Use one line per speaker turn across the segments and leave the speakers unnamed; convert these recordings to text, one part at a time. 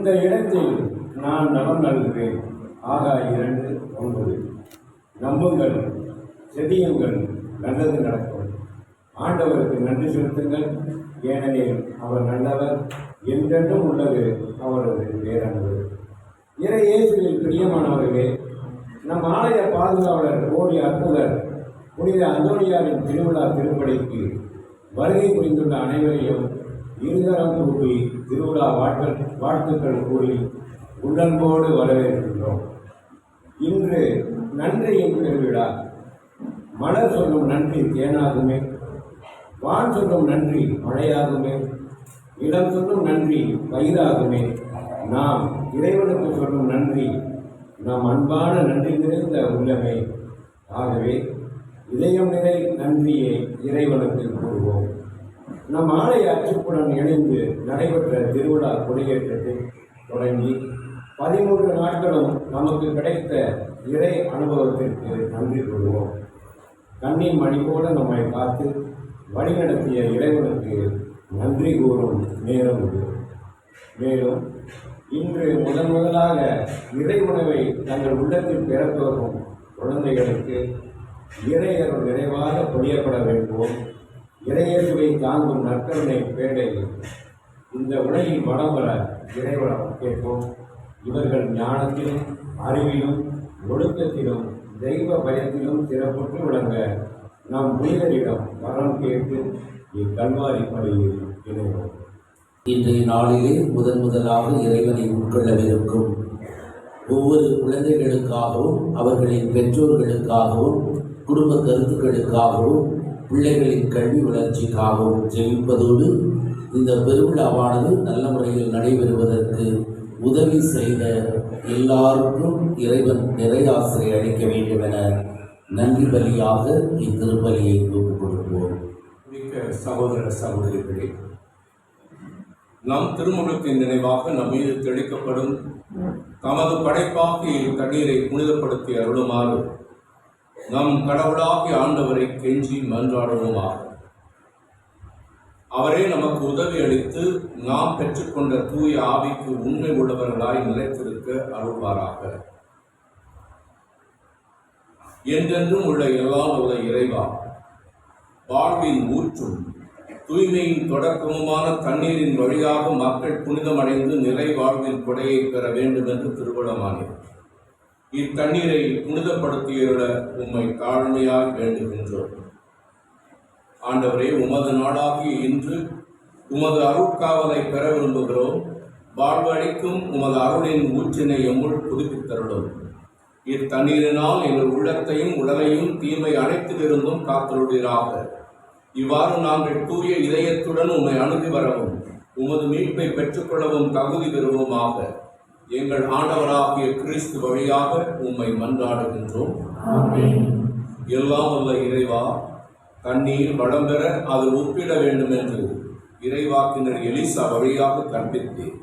இந்த இடத்தில் நான் நலம் நல்கிறேன். ஆகா 2:9. நம்புங்கள், செடியுங்கள், நல்லது நடக்கும். ஆண்டவருக்கு நன்றி செலுத்துங்கள், ஏனெனில் அவர் நல்லவர், என்றென்றும் உள்ளது அவரது பேரன்பு. இறை இயேசுவில் பிரியமானவர்களே, நம் ஆலய பாதுகாவலர் ஓடி அற்புதர் புனித அந்தோனியாரின் திருவிழா திருப்பலிக்கு வருகை புரிந்துள்ள அனைவரையும் இருகரம் கூப்பி திருவிழா வாழ்த்துக்கள் கூறி உள்ளன்போடு வரவேற்கின்றோம். இன்று நன்றியின் திருவிழா. மலர் சொல்லும் நன்றி தேனாகுமே, வான் சொல்லும் நன்றி மழையாகுமே, இடம் சொல்லும் நன்றி பயிராகுமே. நாம் இறைவனுக்கு சொல்லும் நன்றி நம் அன்பான நன்றி நிறைந்த உள்ளமே. ஆகவே இதயம் நிறை நன்றியை இறைவனுக்கு கூறுவோம். நம் ஆலய அச்சுப்புடன் இணைந்து நடைபெற்ற திருவிழா கொடியேற்றத்தை தொடங்கி 13 நாட்களும் நமக்கு கிடைத்த இறை அனுபவத்திற்கு நன்றி கூறுவோம். கண்ணின் மணி போல நம்மை காத்து வழிநடத்திய இறைவனுக்கு நன்றி கூறும் நேரம் இது. மேலும் இன்று முதலாக இறை உணவை தங்கள் உள்ளத்தில் பிறப்போகும் குழந்தைகளுக்கு இறையருள் நிறைவாக பொழியப்பட வேண்டுவோம். இறையேசுவை தாங்கும் நற்கருணை பேடை இந்த உலகில் வளம் வர இறைவனம் கேட்போம். இவர்கள் ஞானத்திலும் அறிவிலும் ஒழுக்கத்திலும் தெய்வ பயத்திலும் சிறப்புற்று விளங்க நம் புனிதரிடம் வரம் கேட்டு இக்கல்வாரி பணியில் இணைவோம்.
இன்றைய நாளிலே முதலாக இறைவனை உட்கொள்ளவிருக்கும் ஒவ்வொரு குழந்தைகளுக்காகவும் அவர்களின் பெற்றோர்களுக்காகவும் குடும்ப கருத்துக்களுக்காகவும் பிள்ளைகளின் கல்வி வளர்ச்சிக்காகவும் ஜெபிப்பதோடு இந்த பெருவிழாவானது நல்ல முறையில் நடைபெறுவதற்கு உதவி செய்த எல்லாருக்கும் இறைவன் நிறையாசிரியை அளிக்க வேண்டும் என நன்றி பலியாக இத்திருப்பலியை ஒப்புக் கொடுப்போம்.
சகோதர சகோதரிகளே, நம் திருமுகத்தின் நினைவாக நம் மீது தெளிக்கப்படும் தமது படைப்பாகி தண்ணீரை புனிதப்படுத்தி அருளுமாறு நம் கடவுளாகி ஆண்டவரை கெஞ்சி மன்றாடுவோமாக. அவரே நமக்கு உதவி அளித்து நாம் பெற்றுக்கொண்ட தூய ஆவிக்கு உண்மை உள்ளவர்களாய் நிலைத்திருக்க அருள்வாராக. என்றென்றும் உள்ள எல்லாம் உள்ள இறைவா, வாழ்வின் ஊற்றும் தூய்மையின் தொடக்கமுமான தண்ணீரின் வழியாக மக்கள் புனிதமடைந்து நிலை வாழ்வின் கொடையை பெற வேண்டும் என்று திருவுளமானேன். இத்தண்ணீரை புனிதப்படுத்தியுள்ள உம்மை தாழ்மையாய் வேண்டுகின்றோம். ஆண்டவரே, உமது நாடாகிய இன்று உமது அருட்காவலை பெற விரும்புகிறோம். வாழ்வழிக்கும் உமது அருளின் ஊற்றினை எம்முள் புதுப்பித்தருளும். இத்தண்ணீரினால் எங்கள் உள்ளத்தையும் உடலையும் தீமை அனைத்திலிருந்தும் காத்தருளீராக. இவ்வாறு நாங்கள் தூய இதயத்துடன் உம்மை அணுகி வரவும் உமது மீட்பை பெற்றுக்கொள்ளவும் தகுதி பெறுவோமாக. எங்கள் ஆண்டவராகிய கிறிஸ்து வழியாக உம்மை மன்றாடுகின்றோம். எல்லாம் வல்ல இறைவா, தண்ணீர் வளம் பெற அது ஒப்பிட வேண்டும் என்று இறைவாக்கினர் எலிசா வழியாக கற்பித்தேன்.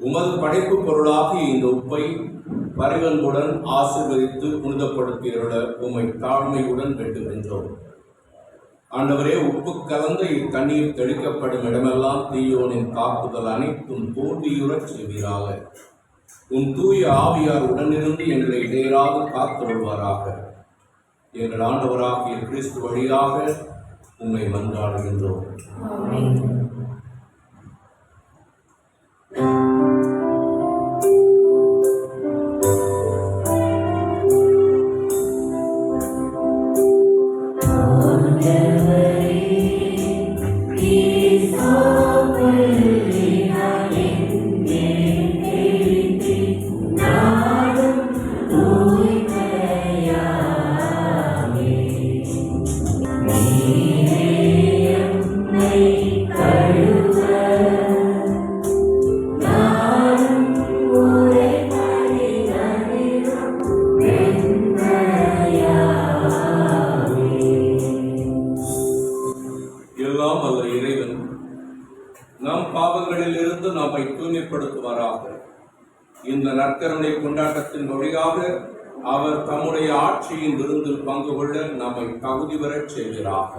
உமது படைப்பு பொருளாகி இந்த உப்பை பரிவன்புடன் ஆசீர்வதித்து புனிதப்படுத்தியுள்ள உம்மை தாழ்மையுடன் வேண்டுகின்றோம். ஆண்டவரே, உப்பு கலந்த இத்தண்ணீர் தெளிக்கப்படும் இடமெல்லாம் தீயோனின் தாக்குதல் அனைத்தும் தோல்வியுறச் செய்வீராக. உன் தூய ஆவியார் உடனிருந்து எங்களை இடையராக காத்தருள்வாராக. எங்கள் ஆண்டவராகிய கிறிஸ்து வழியாக உம்மை மன்றாடுகின்றோம். நம் பாவங்களிலிருந்து நம்மை தூய்மைப்படுத்துவாராக. இந்த நற்கருணை கொண்டாட்டத்தின் வழியாக அவர் தம்முடைய ஆட்சியின் விருந்தில் பங்கு கொள்ள நம்மை தகுதி பெறச் செய்கிறார்.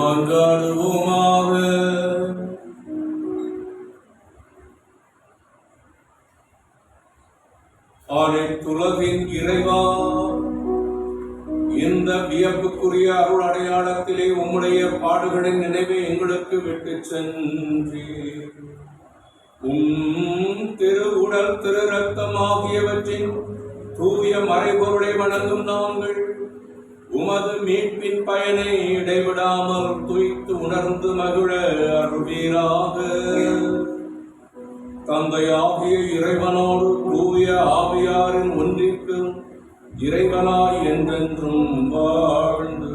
மன்றாடுவோமாக. அனைத்துலகின் இறைவா, இந்த வியப்புக்குரிய அருள் அடையாளத்திலே உம்முடைய பாடுகளின் நினைவை எங்களுக்கு விட்டு சென்றீர். திரு உடல் திரு ரத்தம் ஆகியவற்றின் தூய மறைபொருளை வணங்கும் நாங்கள் உமது மீட்பின் பயனை இடைவிடாமல் துய்த்து உணர்ந்து மகிழ அருள்வீராக. தந்தையாகிய இறைவனோடு தூய ஆவியாரின் ஒன்றிற்கு இறைவனாய் என்றென்றும் வாழ்ந்து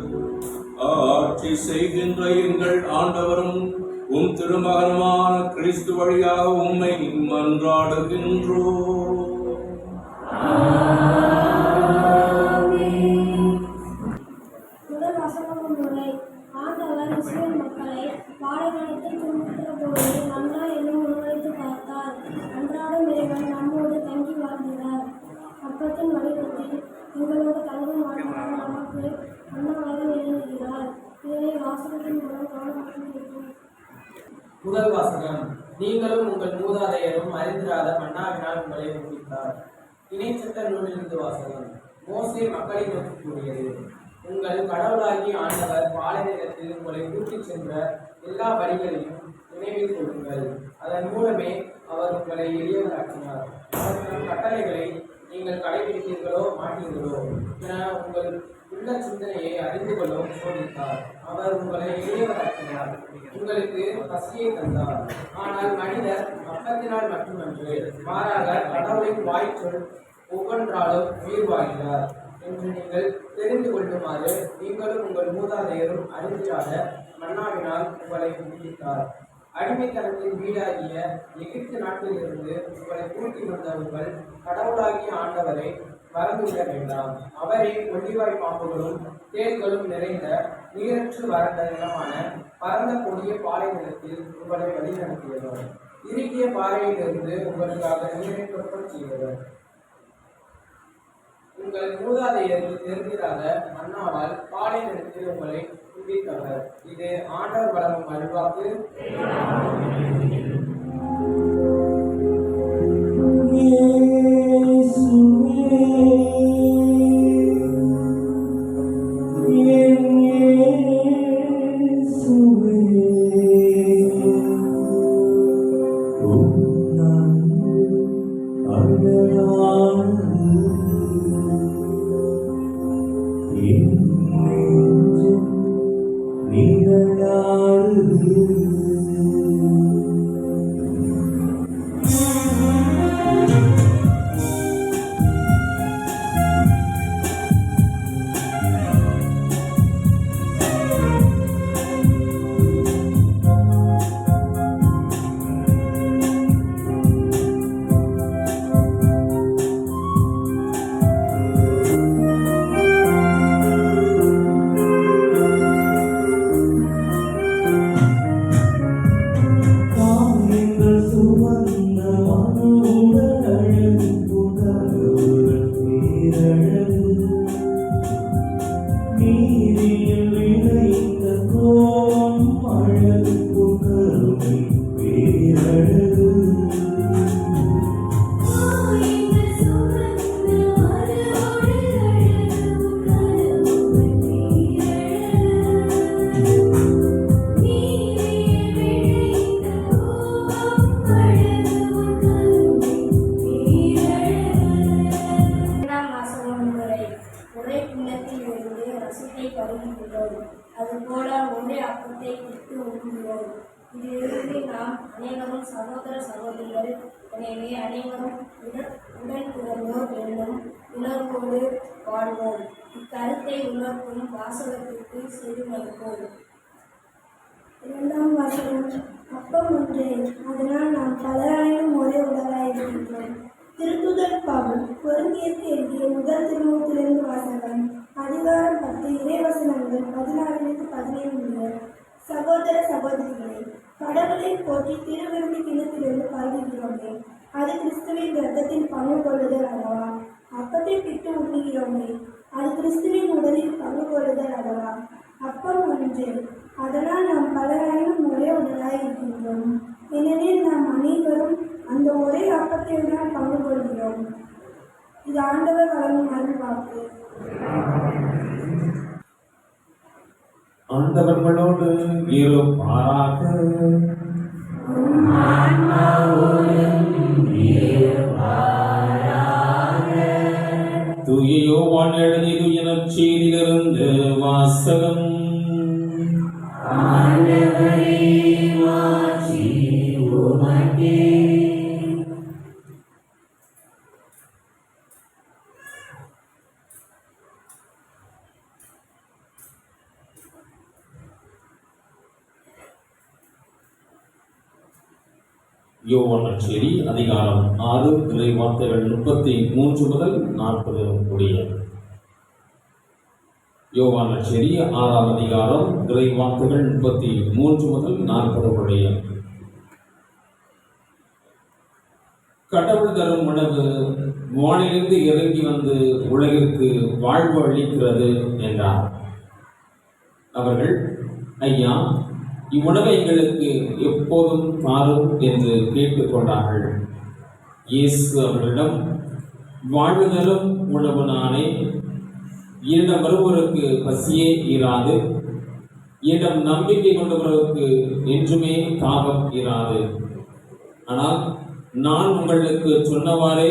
ஆட்சி செய்கின்ற எங்கள் ஆண்டவரும் உம் திருமகனுமான கிறிஸ்து வழியாக உம்மை மன்றாடுகின்றோம்.
முதல் வசனம் முறை ஆண்டவர் இஸ்ரேல் மக்களை பாலைவனத்தில் துன்புறுத்திய போது மன்னா என்னும் உணவளித்து பார்த்தார். அன்றாடம் இறைவன் நம்மோடு தங்கி வாழ்கிறார். அப்பத்தின் வடிவத்தில் எங்களோடு தங்கும் ஆண்டவர் நமக்கு அன்னமாக விளங்குகிறார். இதனை வாசகத்தின் மூலம் காணப்பட்டிருக்கும்.
முதல் வாசகம். நீங்களும் உங்கள் மூதாதையரும் அறிந்திராத மன்னாவினால் உங்களை ஊக்குவித்தார். இணைச்சட்ட நூலிலிருந்து வாசகம். மோசே மக்களை நோக்கி கூறியது, உங்கள் கடவுளாகி ஆண்டவர் பாலை நிலத்தில் உங்களை கூட்டிச் சென்ற எல்லா வழிகளையும் நினைவில் கொள்ளுங்கள். அதன் மூலமே அவர் உங்களை எளியவராக்கினார். அவர் கட்டளைகளை நீங்கள் கடைபிடித்தீர்களோ மாட்டீர்களோ என உங்கள் உள்ள சிந்தனையை அறிந்து கொள்ளவும் சோதித்தார். அவர் உங்களை எளியவராக்கினார், உங்களுக்கு பசியை தந்தார். ஆனால் மனிதர் அப்பத்தினால் மட்டுமன்று, மாறாக கடவுளின் வாய்ச்சொல் ஒவ்வொன்றாலும் உயிர் வாழ்கிறார் என்று நீங்கள் தெரிந்து கொள்ளுமாறு நீங்களும் உங்கள் மூதாதையரும் அறிந்திராத மன்னாவினால் உங்களை உயிர்த்தார். அடிமைத்தனத்தின் வீடாகிய எகிப்து நாட்டிலிருந்து உங்களை கூட்டி வந்த உங்கள் கடவுளாகிய ஆண்டவரை மறந்துவிட வேண்டாம். அவரே ஒளிவாய் பாம்புகளும் தேள்களும் நிறைந்த நீரற்று வறண்ட நிலமான பரந்த கொடிய பாலை நிலத்தில் உங்களை வழிநடத்தியவர். இறுகிய பாறையிலிருந்து உங்களுக்காக நீரை புறப்படச் செய்தவர். உங்கள் மூதாதையருக்கு தெரிந்திராத மன்னாவால் பாலை நிலத்தில் உங்களை உதித்தவர். இது ஆண்டவர் வழங்கும் அருள்வாக்கு.
அதுபோல ஒரே அப்பத்தை விட்டு உண்கிறோம். இதிலிருந்து நாம் அனைவரும் சகோதர சகோதரிகள். எனவே அனைவரும் உடன் பிறந்தோர் என்னும் உணர்வோடு வாழ்வோம். இக்கருத்தை உணர்த்தும் வாசகத்திற்கு செவிமடுப்போம். இரண்டாம் வாசகம். அப்பம் ஒன்றே, அதனால் நாம் பலராயிரம் ஒரே உடலாயிருக்கின்றோம். திருத்துதர் பவுல் கொரிந்தியருக்கு எழுதிய முதல் திருமுகத்திலிருந்து வாசகம். அதிகாரம் 10 இறைவசனங்கள் 16-17 முதல். சகோதர சகோதரிகளை, கடவுளை போற்றி திருவிரும்பி பருகுகிறோமே, அது கிறிஸ்துவின் இரத்தத்தில் பங்கு கொள்ளுதல் அல்லவா? அப்பத்தை பிட்டு உண்ணுகிறோமே, அது கிறிஸ்துவின் உடலில் பங்கு கொள்ளுதல் அல்லவா? அப்பம் ஒன்று, அதனால் நாம் பலராயினும் ஒரே உடலாய் இருக்கின்றோம். ஏனெனில் நாம் அனைவரும் அந்த ஒரே அப்பத்தில் தான் பங்கு கொள்கிறோம். இது ஆண்டவர் வழங்கும் அருள் வாக்கு.
ஆண்டவர்களோடு இருப்பாராக. தூய யோவான் எழுதிய நற்செய்தியிலிருந்து வாசகம். யோவான் நற்செய்தி அதிகாரம் 6 இறை வார்த்தைகள் 33 முதல் 40 முடிய. யோவான் நற்செய்தி 6ஆம் அதிகாரம் இறை வார்த்தைகள் 33 முதல் 40 முடிய. கடவுள் தரும் உணவு வானிலிருந்து இறங்கி வந்து உலகிற்கு வாழ்வு அளிக்கிறது என்றார். அவர்கள், ஐயா, இவ்வுணவை எங்களுக்கு எப்போதும் தாரும் என்று கேட்டுக்கொண்டார்கள். இயேசு அவர்களிடம், வாழ்வு தரும் உணவு நானே. என்னிடம் வருவோருக்கு பசியே இராது. என்னிடம் நம்பிக்கை கொண்டவர்களுக்கு என்றுமே தாகம் இராது. ஆனால் நான் உங்களுக்கு சொன்னவாறே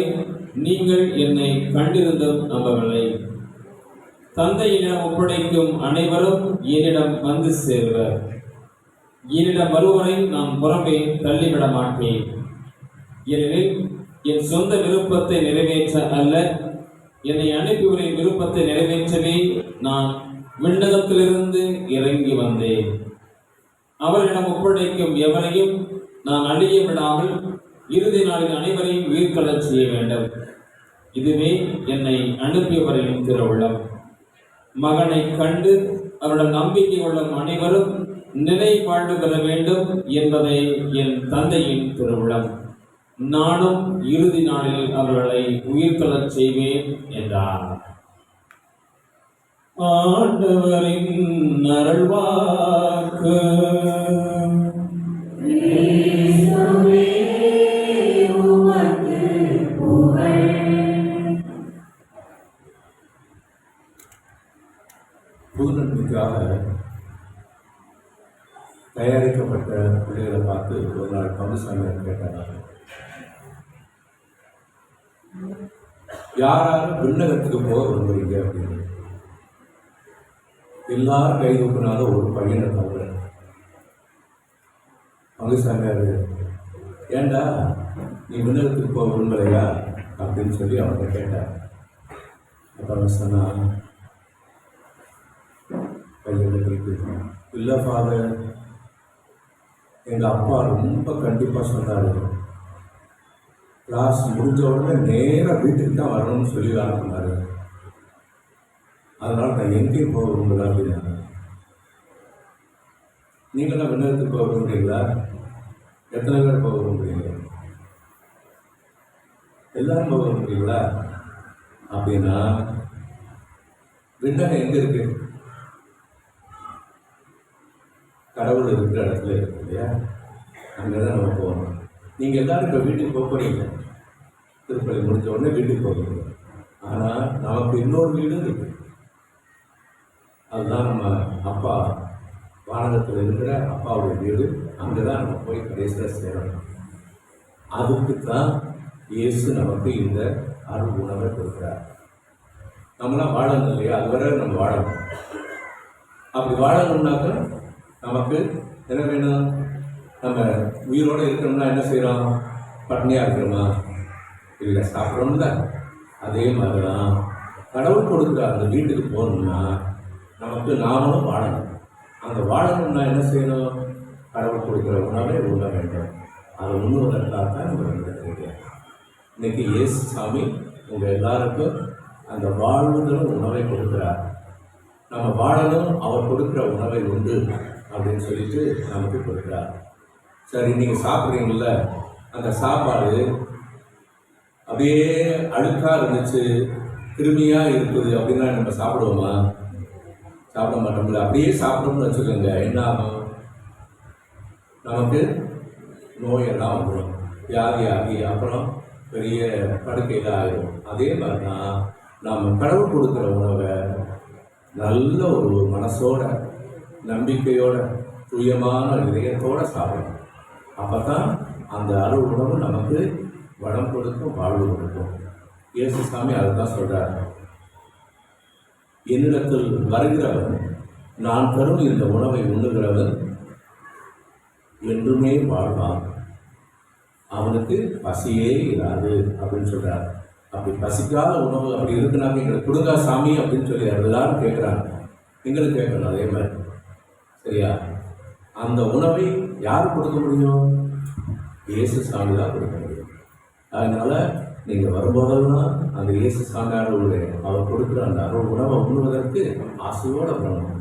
நீங்கள் என்னை கண்டிருந்தும் நம்பவில்லை. தந்தையிடம் ஒப்படைக்கும் அனைவரும் என்னிடம் வந்து சேர்வர். என்னிடம் வருவரை நான் புறமே தள்ளிவிட மாட்டேன். ஏனெனில் என் சொந்த விருப்பத்தை நிறைவேற்ற அல்ல, என்னை அனுப்பியவரின் விருப்பத்தை நிறைவேற்றவே நான் விண்ணகத்திலிருந்து இறங்கி வந்தேன். அவரிடம் ஒப்படைக்கும் எவரையும் நான் அழிய விடாமல் இறுதி நாளில் அனைவரையும் உயிர்த்தெழச் செய்ய வேண்டும். இதுவே என்னை அனுப்பியவரின் திருவுள்ளம். மகனை கண்டு அவரிடம் நம்பிக்கை கொள்ளும் அனைவரும் நிலை வாழ்வு பெற வேண்டும் என்பதை என் தந்தையின் திருவுள்ளம். நானும் இறுதி நாளில் அவர்களை உயிர்த்தெழச் செய்வேன் என்றார். ஆண்டவரின் அருள்வாக்கு.
புதுநன்மைக்காக தயாரிக்கப்பட்ட பிள்ளைகளை பார்த்து ஒரு நாள் பங்குசாமியார் கேட்டாங்க, யாராரும் விண்ணகத்துக்கு போக விரும்புறீங்க அப்படின்னு. எல்லாரும் கை தூக்கினாத ஒரு பையனை தவிர. பங்குசாமியார், ஏண்டா நீ விண்ணகத்துக்கு போக விரும்பலையா அப்படின்னு சொல்லி அவங்க கேட்டார். அப்புறம் சொன்னா, பையன் இல்லை ஃபாதர், எங்கள் அப்பா ரொம்ப கண்டிப்பாக சொன்னார், கிளாஸ் முடிஞ்ச உடனே நேராக வீட்டுக்கு தான் வரணும்னு சொல்லி அனுப்புனார். அதனால் நான் எங்கேயும் போக விரும்பல அப்படின்னாங்க. நீங்களாம் விண்ணகத்துக்கு போக விரும்புறீங்களா? எத்தனை பேர் போக விரும்புறீங்க? எல்லாரும் போக விரும்புறீங்களா அப்படின்னா, விண்ணகம் எங்கே இருக்கு? கடவுள் இருக்கிற இடத்துல இருக்கு இல்லையா? அங்கே தான் நம்ம போகணும். நீங்கள் எல்லாரும் இப்போ வீட்டுக்கு போக போகிறீங்க, திருப்பதி முடிஞ்ச உடனே வீட்டுக்கு போகிறீங்க. ஆனால் நமக்கு இன்னொரு வீடு இருக்கு. அதுதான் நம்ம அப்பா வானகத்தில் இருக்கிற அப்பாவுடைய வீடு. அங்கே தான் நம்ம போய் கடைசியாக சேரணும். அதுக்கு தான் இயேசு நமக்கு இந்த அருள் உணவை கொடுக்குறார். நம்மளாம் வாழணும் இல்லையா? அதுவரை நம்ம வாழணும். அப்படி வாழணும்னாக்க நமக்கு என்ன வேணும்? நம்ம உயிரோடு இருக்கணும்னா என்ன செய்கிறோம்? பட்னியாக இருக்கிறோமா? இல்லை, சாப்பிட்றோம் தான். அதே மாதிரி தான் கடவுள் கொடுக்குற அந்த வீட்டுக்கு போகணும்னா நமக்கு நாமளும் வாழணும். அந்த வாழணும்னா என்ன செய்யணும்? கடவுள் கொடுக்குற உணவை உண்ண வேண்டும். அதை உண்ணுவதற்காக தான் நம்ம வந்துருக்கீங்க. இன்னைக்கு இயேசு சாமி உங்கள் எல்லாருக்கும் அந்த வாழ்வுதலும் உணவை கொடுக்குறார். நம்ம வாழணும், அவர் கொடுக்குற உணவை உண்டு அப்படின்னு சொல்லிட்டு நமக்கு கொடுக்குறார். சரி, நீங்கள் சாப்பிட்றீங்கள, அந்த சாப்பாடு அப்படியே அழுக்காக இருந்துச்சு, கிருமியாக இருக்குது அப்படின்னா நம்ம சாப்பிடுவோமா? சாப்பிட மாட்டோம்ல. அப்படியே சாப்பிடணும்னு வச்சுக்கோங்க, என்ன ஆகும்? நமக்கு நோயெல்லாம் வந்துடும், வியாதி ஆகி அப்புறம் பெரிய படுக்கையில் ஆகிடும். அதே மாதிரி தான் நாம் கடவுள் கொடுக்குற உணவை நல்ல ஒரு மனசோட, நம்பிக்கையோட, தூயமான இதயத்தோடு சாப்பிடணும். அப்போ தான் அந்த அருள் உணவு நமக்கு வளம் கொடுக்கும், வாழ்வு கொடுக்கும். இயேசு சாமி அதை தான் சொல்கிறார், என்னிடத்தில் வருகிறவன், நான் தரும் இந்த உணவை உண்ணுகிறவன் என்றுமே வாழ்வான், அவனுக்கு பசியே இராது அப்படின்னு சொல்கிறார். அப்படி பசிக்காத உணவு அப்படி இருக்குனாக்க எங்களுக்கு கொடுங்க சாமி அப்படின்னு சொல்லி எல்லாரும் கேட்குறாங்க, எங்களுக்கு கேட்கணும் அதே மாதிரி. சரியா? அந்த உணவை யார் கொடுக்க முடியும்? இயேசு சாமி தான் கொடுக்க முடியும். அதனால் நீங்கள் வரும்போதெல்லாம் அந்த இயேசு சாமியாருடைய அவர் கொடுக்குற அந்த அருள் உணவை உண்ணுவதற்கு ஆசையோடு வரணும்.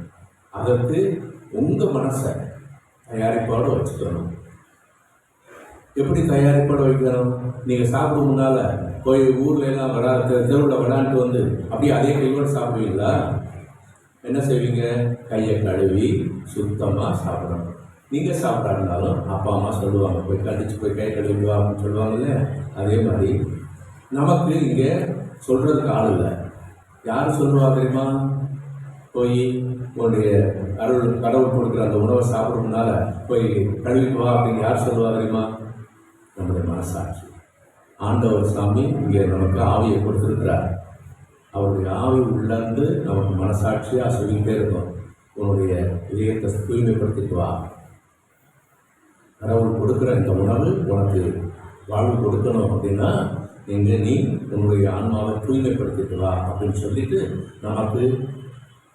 அதற்கு உங்கள் மனசை தயாரிப்போடு வச்சுக்கணும். எப்படி தயாரிப்போடு வைக்கணும்? நீங்கள் சாப்பிடும் முன்னால் போய் ஊரில் எல்லாம் தெருவில் விளாண்டு வந்து அப்படியே அதே கையோடு சாப்பிடுவீங்களா? என்ன செய்வீங்க? கையை கழுவி சுத்தமாக சாப்பிடணும். நீங்கள் சாப்பிடாருந்தாலும் அப்பா அம்மா சொல்லுவாங்க, போய் கடிச்சு போய் கை கழுவிடுவா அப்படின்னு சொல்லுவாங்கல்ல. அதே மாதிரி நமக்கு இங்கே சொல்கிறதுக்கு ஆள் இல்லை. யார் சொல்லுவா தெரியுமா? போய் உன்னுடைய கடவுள் கொடுக்குற அந்த உணவை சாப்பிட்றதுனால போய் கழுவிட்டு வா அப்படின்னு யார் சொல்லுவா தெரியுமா? நம்முடைய மனசாட்சி. ஆண்டவர் சாமி இங்கே நமக்கு ஆவியை கொடுத்துருக்கிறார். அவருடைய ஆவி உள்ளந்து நமக்கு மனசாட்சியாக சொல்லிக்கிட்டே இருக்கும், உன்னுடைய இதயத்தை தூய்மைப்படுத்திட்டு வா, கடவுள் கொடுக்குற இந்த உணவு உனக்கு வாழ்வு கொடுக்கணும் அப்படின்னா நீ உன்னுடைய ஆன்மாவை தூய்மைப்படுத்திட்டு வா அப்படின்னு சொல்லிட்டு நமக்கு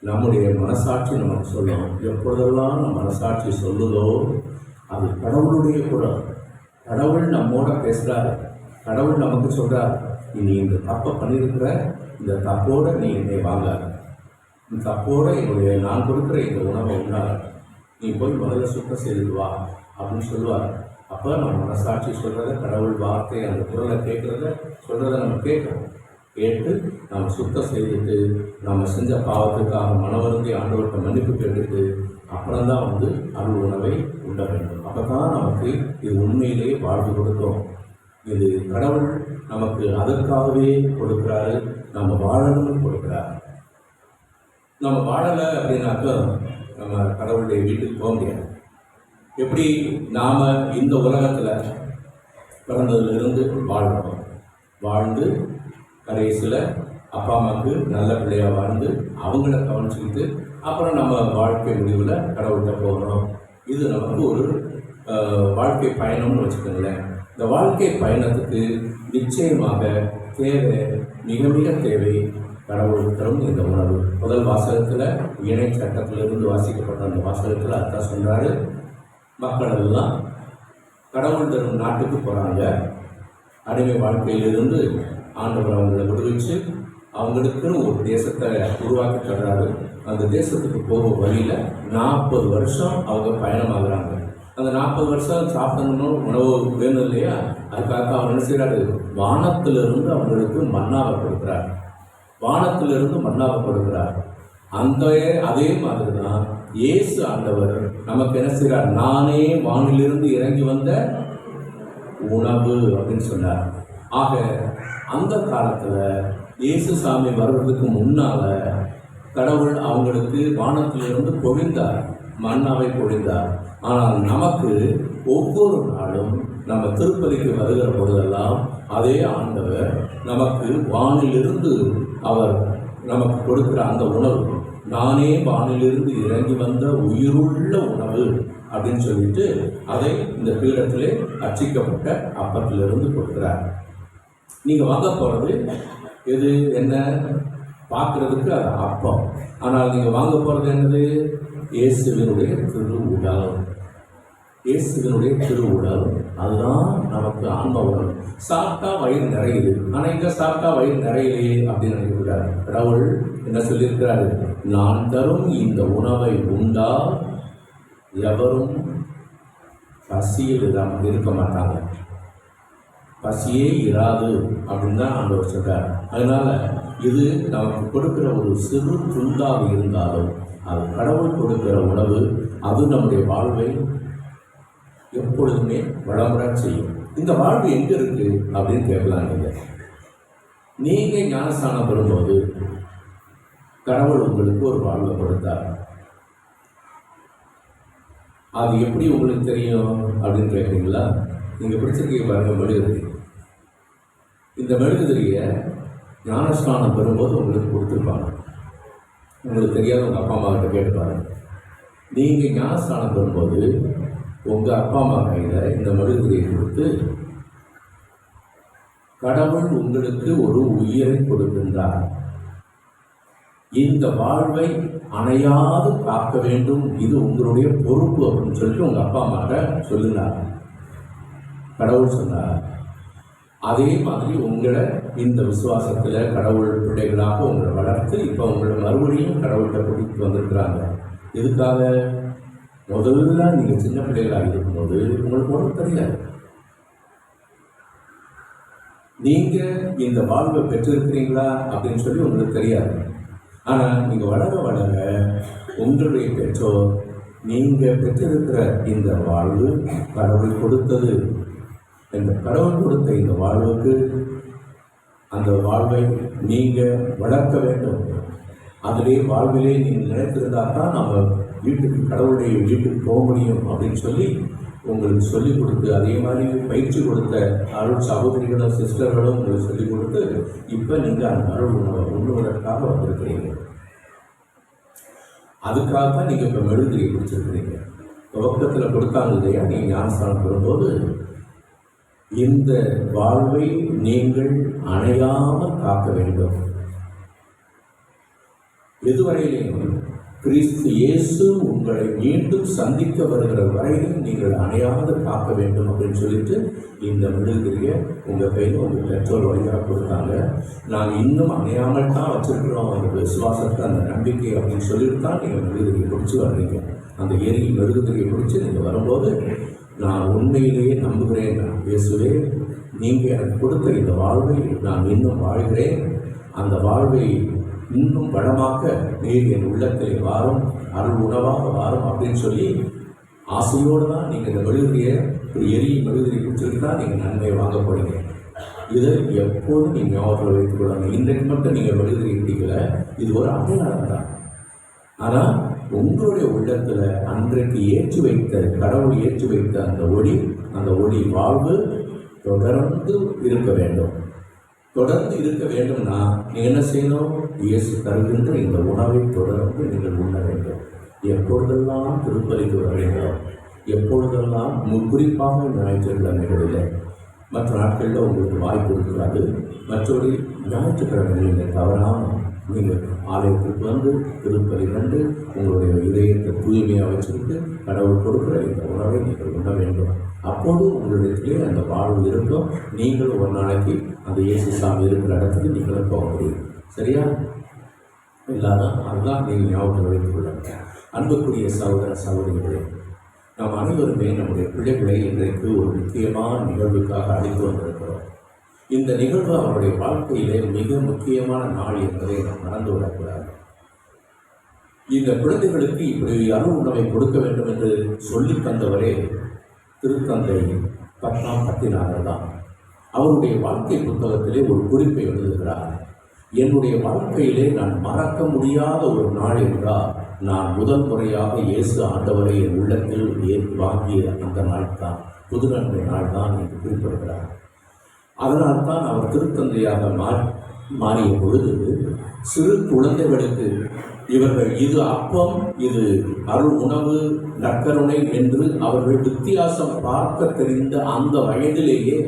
நம்முடைய மனசாட்சி நமக்கு சொல்லணும். எப்பொழுதெல்லாம் நம்ம மனசாட்சி சொல்லுதோ அது கடவுளுடைய குரல். கடவுள் நம்மோட பேசுகிறார். கடவுள் நமக்கு சொல்கிறார், நீ இந்த தப்பை பண்ணியிருக்கிற, இந்த தப்போடு நீ என்னை வாங்காத, இந்த தப்போடு என்னுடைய நான் கொடுக்குற இந்த உணவை உண்டாக நீ போய் முதல்ல சுத்தம் செய்து வா அப்படின்னு சொல்லுவார். அப்போ நம்ம மனசாட்சி சொல்கிறத, கடவுள் வார்த்தை அந்த குரலை சொல்கிறத நம்ம கேட்கணும். கேட்டு நம்ம சுத்தம் செய்துட்டு நம்ம செஞ்ச பாவத்துக்காக மனவருந்தி ஆண்டவர்கிட்ட மன்னிப்பு கேட்டுட்டு அப்புறம்தான் வந்து அருள் உணவை உண்ண வேண்டும். அப்போ தான் நமக்கு இது உண்மையிலேயே வாழ்வு கொடுக்கும். இது கடவுள் நமக்கு அதற்காகவே கொடுக்குறாரு, நம்ம வாழணும்னு கொடுக்குறாரு. நம்ம வாழலை அப்படின்னாக்க நம்ம கடவுளுடைய வீட்டுக்கு போக முடியாது. எப்படி நாம் இந்த உலகத்தில் பிறந்ததுலேருந்து வாழ்ந்து கடைசியில் அப்பா அம்மாவுக்கு நல்ல பிள்ளையாக வாழ்ந்து அவங்கள கவனிச்சுக்கிட்டு அப்புறம் நம்ம வாழ்க்கை முடிவில் கடவுள்கிட்ட போகணும். இது நமக்கு ஒரு வாழ்க்கை பயணம்னு வச்சுக்கோங்களேன். இந்த வாழ்க்கை பயணத்துக்கு நிச்சயமாக தேவை, மிக மிக தேவை கடவுள் தரும் இந்த உணவு. முதல் வாசகத்தில் இணை சட்டத்திலிருந்து வாசிக்கப்பட்ட அந்த வாசகத்தில் அதான் சொல்கிறாரு, மக்கள் எல்லாம் கடவுள் தரும் நாட்டுக்கு போகிறாங்க. அடிமை வாழ்க்கையிலிருந்து ஆண்டவர் அவங்களை விடுவிச்சு அவங்களுக்குன்னு ஒரு தேசத்தை உருவாக்கி தர்றாரு. அந்த தேசத்துக்கு போக வழியில் 40 வருஷம் அவங்க பயணமாகறாங்க. அந்த 40 வருஷம் சாப்பிடணும், உணவு வேணும் இல்லையா? அதுக்காக அவர் என்ன செய்கிறாரு? வானத்திலிருந்து அவங்களுக்கு மன்னாவை கொடுக்குறார். வானத்திலிருந்து மன்னாவை கொடுக்குறார். அதே மாதிரி தான் இயேசு ஆண்டவர் நமக்கு என்ன செய்கிறார்? நானே வானிலிருந்து இறங்கி வந்த உணவு அப்படின்னு சொன்னார். ஆக அந்த காலத்தில் இயேசு சாமி வர்றதுக்கு முன்னால் கடவுள் அவங்களுக்கு வானத்திலிருந்து பொழிந்தார், மன்னாவை பொழிந்தார். ஆனால் நமக்கு ஒவ்வொரு நாளும் நம்ம திருப்பதிக்கு வருகிற பொழுதெல்லாம் அதே ஆண்டவர் நமக்கு வானிலிருந்து அவர் நமக்கு கொடுக்குற அந்த உணவு, நானே வானிலிருந்து இறங்கி வந்த உயிருள்ள உணவு அப்படின்னு சொல்லிட்டு அதை இந்த பீடத்திலே அர்ச்சிக்கப்பட்ட அப்பத்திலிருந்து கொடுக்குறார். நீங்கள் வாங்க போகிறது எது? என்ன பார்க்குறதுக்கு அது அப்பம். ஆனால் நீங்கள் வாங்க போகிறது என்னது? இயேசுவினுடைய திருவுடல். இயேசுவினுடைய திருவுடல் அதுதான் நமக்கு ஆன்ம உணவு. சாப்பிட்டா வயிறு நிறையுது, ஆனால் இங்கே சாப்பிட்டா வயிறு நிறையலையே அப்படின்னு நினைக்கிறார். கடவுள் என்ன சொல்லியிருக்கிறாரு? நான் தரும் இந்த உணவை உண்டால் எவரும் பசியில் இருக்க மாட்டாங்க. பசியே இராது அப்படின்னு தான் ஆண்டவர் சொல்றார். அதனால இது நமக்கு கொடுக்கிற ஒரு சிறு துண்டாக இருந்தாலும் அது கடவுள் கொடுக்கிற உணவு. அது நம்முடைய வாழ்வை எப்பொழுதுமே வளமுற செய்யும். இந்த வாழ்வு எங்க இருக்கு அப்படின்னு கேட்கலாம். நீங்க ஞானஸ்தானம் பெறும்போது கடவுள் உங்களுக்கு ஒரு வாழ்வை கொடுத்தார். அது எப்படி உங்களுக்கு தெரியும் அப்படின்னு கேட்குறீங்களா? நீங்க பிடிச்சிருக்கீங்க பாருங்க மெழுகுதிரி. இந்த மெழுகுதிரியை ஞானஸ்தானம் பெறும்போது உங்களுக்கு கொடுத்துருப்பாங்க. உங்களுக்கு தெரியாத உங்கள் அப்பா அம்மா கிட்ட கேட்டு பாருங்க. நீங்கள் ஞானஸ்தானம் பெறும்போது உங்கள் அப்பா அம்மா கையில் இந்த மெழுகுதிரியை கொடுத்து கடவுள் உங்களுக்கு ஒரு உயிரை கொடுக்கின்றார். இந்த வாழ்வை அணையாது காக்க வேண்டும், இது உங்களுடைய பொறுப்பு அப்படின்னு சொல்லிட்டு உங்கள் அப்பா அம்மாட்ட சொல்லுனார். கடவுள் சொன்னார். அதே மாதிரி உங்களை இந்த விசுவாசத்தில் கடவுள் பிள்ளைகளாக உங்களை வளர்த்து இப்போ உங்களை மறுபடியும் கடவுள்கிட்ட கூட்டிகிட்டு வந்திருக்கிறாங்க. இதுக்காக முதல்ல நீங்கள் சின்ன பிள்ளைகளாக இருக்கும்போது உங்களுக்கு ஒன்றும் தெரியாது. நீங்கள் இந்த வாழ்வை பெற்றிருக்கிறீங்களா அப்படின்னு சொல்லி உங்களுக்கு தெரியாது. ஆனால் நீங்கள் வளர வளர உங்களுடைய பெற்றோர் நீங்கள் பெற்றிருக்கிற இந்த வாழ்வு கடவுள் கொடுத்தது. இந்த கடவுள் கொடுத்த இந்த வாழ்வுக்கு அந்த வாழ்வை நீங்கள் வளர்க்க வேண்டும். அதிலே வாழ்விலே நீங்கள் நினைத்திருந்தால் தான் நம்ம வீட்டுக்கு கடவுளுடைய வீட்டுக்கு போக முடியும் அப்படின்னு சொல்லி உங்களுக்கு சொல்லிக் கொடுத்து, அதே மாதிரி பயிற்சி கொடுத்த அருள் சகோதரிகளும் சிஸ்டர்களும் உங்களுக்கு சொல்லிக் கொடுத்து இப்போ நீங்கள் அந்த அருள் உணவை உண்ணுவதற்காக வந்திருக்கிறீங்க. அதுக்காக தான் நீங்கள் இப்போ மெழுகுதிரியை பிடிச்சிருக்கிறீங்க. துவக்கத்தில் கொடுத்தாங்க இல்லையா, நீங்கள் ஞானஸ்தானம் பெறும்போது இந்த வாழ்வை நீங்கள் அணையாமல் காக்க வேண்டும். எதுவரையிலேயும் கிறிஸ்து இயேசு உங்களை மீண்டும் சந்திக்க வருகிற வரையிலும் நீங்கள் அணையாது காக்க வேண்டும் அப்படின்னு சொல்லிட்டு இந்த மெழுகுதிரியை உங்கள் கையில் உங்கள் பெற்றோர் வழியாக கொடுத்தாங்க. நாங்கள் இன்னும் அணையாமல் தான் வச்சிருக்கிறோம் அந்த விசுவாசத்தை, அந்த நம்பிக்கை அப்படின்னு சொல்லிட்டு தான் நீங்கள் மெழுகுதிரியை பிடிச்சி வர்றீங்க. அந்த மெழுகுதிரியை பிடிச்சி நீங்கள் வரும்போது நான் உண்மையிலேயே நம்புகிறேன், இயேசுவே நீங்கள் எனக்கு கொடுத்த இந்த வாழ்வை நான் இன்னும் வாழ்கிறேன், அந்த வாழ்வை இன்னும் வளமாக்க நீர் என் உள்ளத்தில் வாரும், அருள் உணவாக வாரும் அப்படின்னு சொல்லி ஆசையோடு தான் நீங்கள் இந்த மெழுகுதிரியை மெழுகுதிரி குடிச்சிட்டு தான் நீங்கள் நன்மையை வாங்க போறீங்க. இதை எப்போதும் நீங்கள் ஞாபகத்தில் வைத்துக் கொள்ளுங்க. இன்றைக்கு மட்டும் நீங்கள் மெழுகுதிரி குடிக்கல, இது ஒரு அடையாளம் தான். ஆனால் உங்களுடைய உள்ளத்தில் அன்றைக்கு ஏற்றி வைத்த கடவுள் ஏற்றி வைத்த அந்த ஒளி வாழ்வு தொடர்ந்து இருக்க வேண்டும். தொடர்ந்து இருக்க வேண்டும்னா நீங்கள் என்ன செய்யணும்? இயேசு தருகின்ற இந்த உணவை தொடர்ந்து நீங்கள் உண்ண வேண்டும். எப்பொழுதெல்லாம் திருப்பலிக்கு வருகிறோம், எப்பொழுதெல்லாம் குறிப்பாக ஞாயிற்றுக்கிழமைகளில், மற்ற நாட்களில் உங்களுக்கு வாய்ப்பு இருக்கிறது. மற்றபடி ஞாயிற்றுக்கிழமைகளில் தவறாமல் நீங்கள் ஆலயத்துக்கு வந்து திருப்பலி கண்டு உங்களுடைய இதயத்தை தூய்மையாக வச்சுக்கிட்டு கடவுள் கொடுக்குற இந்த உணவை நீங்கள் உண்ண வேண்டும். அப்போது உங்களிடத்திலே அந்த வாழ்வு இருக்கும். நீங்களும் ஒரு நாளைக்கு அந்த இயேசு சாமி இருக்கிற இடத்துக்கு நீங்களும் போக முடியும். சரியா? எல்லாரும் அதுதான் நீங்கள் ஞாபகத்தில் வைத்துக் கொள்ளுங்க. அன்புக்குரிய சகோதர சகோதரிகளே, நாம் அனைவருமே நம்முடைய பிள்ளைகளை இன்றைக்கு ஒரு முக்கியமான நிகழ்வுக்காக அழைத்து வந்திருக்கிறோம். இந்த நிகழ்வு அவருடைய வாழ்க்கையிலே மிக முக்கியமான நாள் என்பதை நாம் மறந்து விடக்கூடாது. இந்த குழந்தைகளுக்கு இப்படி அருள் உணவை கொடுக்க வேண்டும் என்று சொல்லி தந்தவரே திருத்தந்தை 10 தான். அவருடைய வாழ்க்கை புத்தகத்திலே ஒரு குறிப்பை எழுதுகிறார். என்னுடைய வாழ்க்கையிலே நான் மறக்க முடியாத ஒரு நாள் என்றால் நான் முதல் முறையாக இயேசு ஆண்டவரை என் உள்ளத்தில் வாங்கிய அந்த நாள் தான், புதுநன்மை நாள் தான் என்று குறிப்பிடுகிறார். அதனால்தான் அவர் திருத்தந்தையாக மாறிய பொழுது சிறு குழந்தைகளுக்கு இவர்கள் இது அப்பம், இது அருள் உணவு, நற்கருணை என்று அவர்கள் வித்தியாசம் பார்க்க தெரிந்த அந்த வயதிலேயே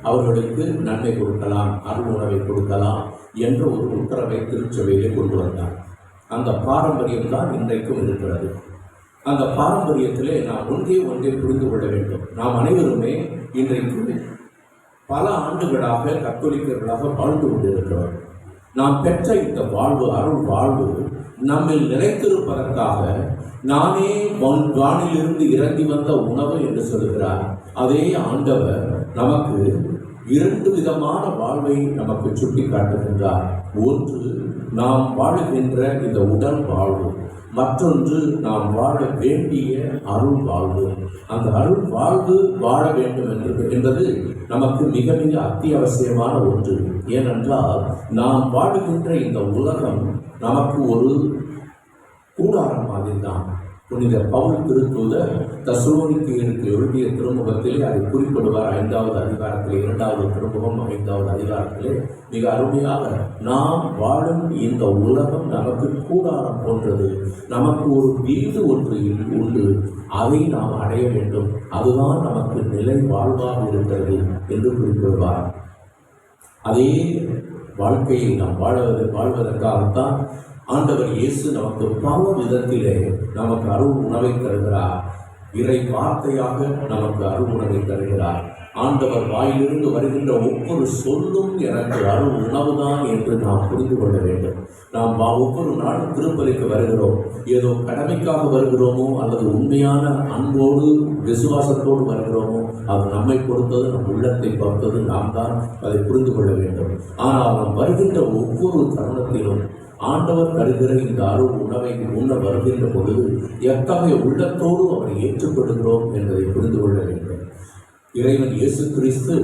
அவர்களுக்கு நன்மை கொடுக்கலாம், அருள் உணவை கொடுக்கலாம் என்ற ஒரு உத்தரவை திருச்சபையிலே கொண்டு வந்தார். அந்த பாரம்பரியம் தான் இன்றைக்கும் இருக்கிறது. அந்த பாரம்பரியத்திலே நாம் ஒன்றே புரிந்து கொள்ள வேண்டும். நாம் அனைவருமே இன்றைக்கு பல ஆண்டுகளாக கத்தோலிக்கர்களாக வாழ்ந்து கொண்டிருக்கிறோம். நாம் பெற்ற இந்த வாழ்வு, அருள் வாழ்வு நம்மில் நிலைத்திருப்பதற்காக நானே வானிலிருந்து இறங்கி வந்த உணவு என்று சொல்கிறார். அதே ஆண்டவர் நமக்கு 2 விதமான வாழ்வை நமக்கு சுட்டி காட்டுகின்றார். ஒன்று, நாம் வாழுகின்ற இந்த உடல் வாழ்வு, மற்றொன்று நாம் வாழ வேண்டிய அருள் வாழ்வு. அந்த அருள் வாழ்வு வாழ வேண்டும் என்பது நமக்கு மிக மிக அத்தியாவசியமான ஒன்று. ஏனென்றால் நாம் வாழுகின்ற இந்த உலகம் நமக்கு ஒரு கூடாரம் மாதிரி தான். புனித பவுல் திருத்தூதர் தெசலோனிக்கேயருக்கு எழுதிய திருமுகத்திலே அதை குறிப்பிடுவார். 5வது அதிகாரத்திலே, 2வது திருமுகம் 5வது அதிகாரத்திலே மிக அருமையாக, நாம் வாழும் இந்த உலகம் நமக்கு கூடாரம் போன்றது, நமக்கு ஒரு வீடு ஒன்று உண்டு, அதை நாம் அடைய வேண்டும், அதுதான் நமக்கு நிலை வாழ்வாக இருக்கிறது என்று குறிப்பிடுவார். அதே வாழ்க்கையை நாம் வாழ்வதற்காகத்தான் ஆண்டவர் இயேசு நமக்கு பல விதத்திலே நமக்கு அருள் உணவை தருகிறார். இறை வார்த்தையாக நமக்கு அருள் உணவை தருகிறார். ஆண்டவர் வாயிலிருந்து வருகின்ற ஒவ்வொரு சொல்லும் எனக்கு அருள் உணவுதான் என்று நாம் புரிந்து கொள்ள வேண்டும். நாம் ஒவ்வொரு நாளும் திருப்பலிக்கு வருகிறோம், ஏதோ கடமைக்காக வருகிறோமோ அல்லது உண்மையான அன்போடு விசுவாசத்தோடு வருகிறோமோ, அது நம்மை பொறுத்தது, நம் உள்ளத்தை பொறுத்தது, நாம் தான் அதை புரிந்து கொள்ள வேண்டும். ஆனால் நாம் வருகின்ற ஒவ்வொரு தருணத்திலும் ஆண்டவர் தருகிற இந்த அருள் உணவை உண்ண வருகின்ற பொழுது எத்தகைய உள்ளத்தோடு அவரை ஏற்றுக்கொள்கிறோம் என்பதை புரிந்து கொள்ள வேண்டும். இறைவன் இயேசு கிறிஸ்து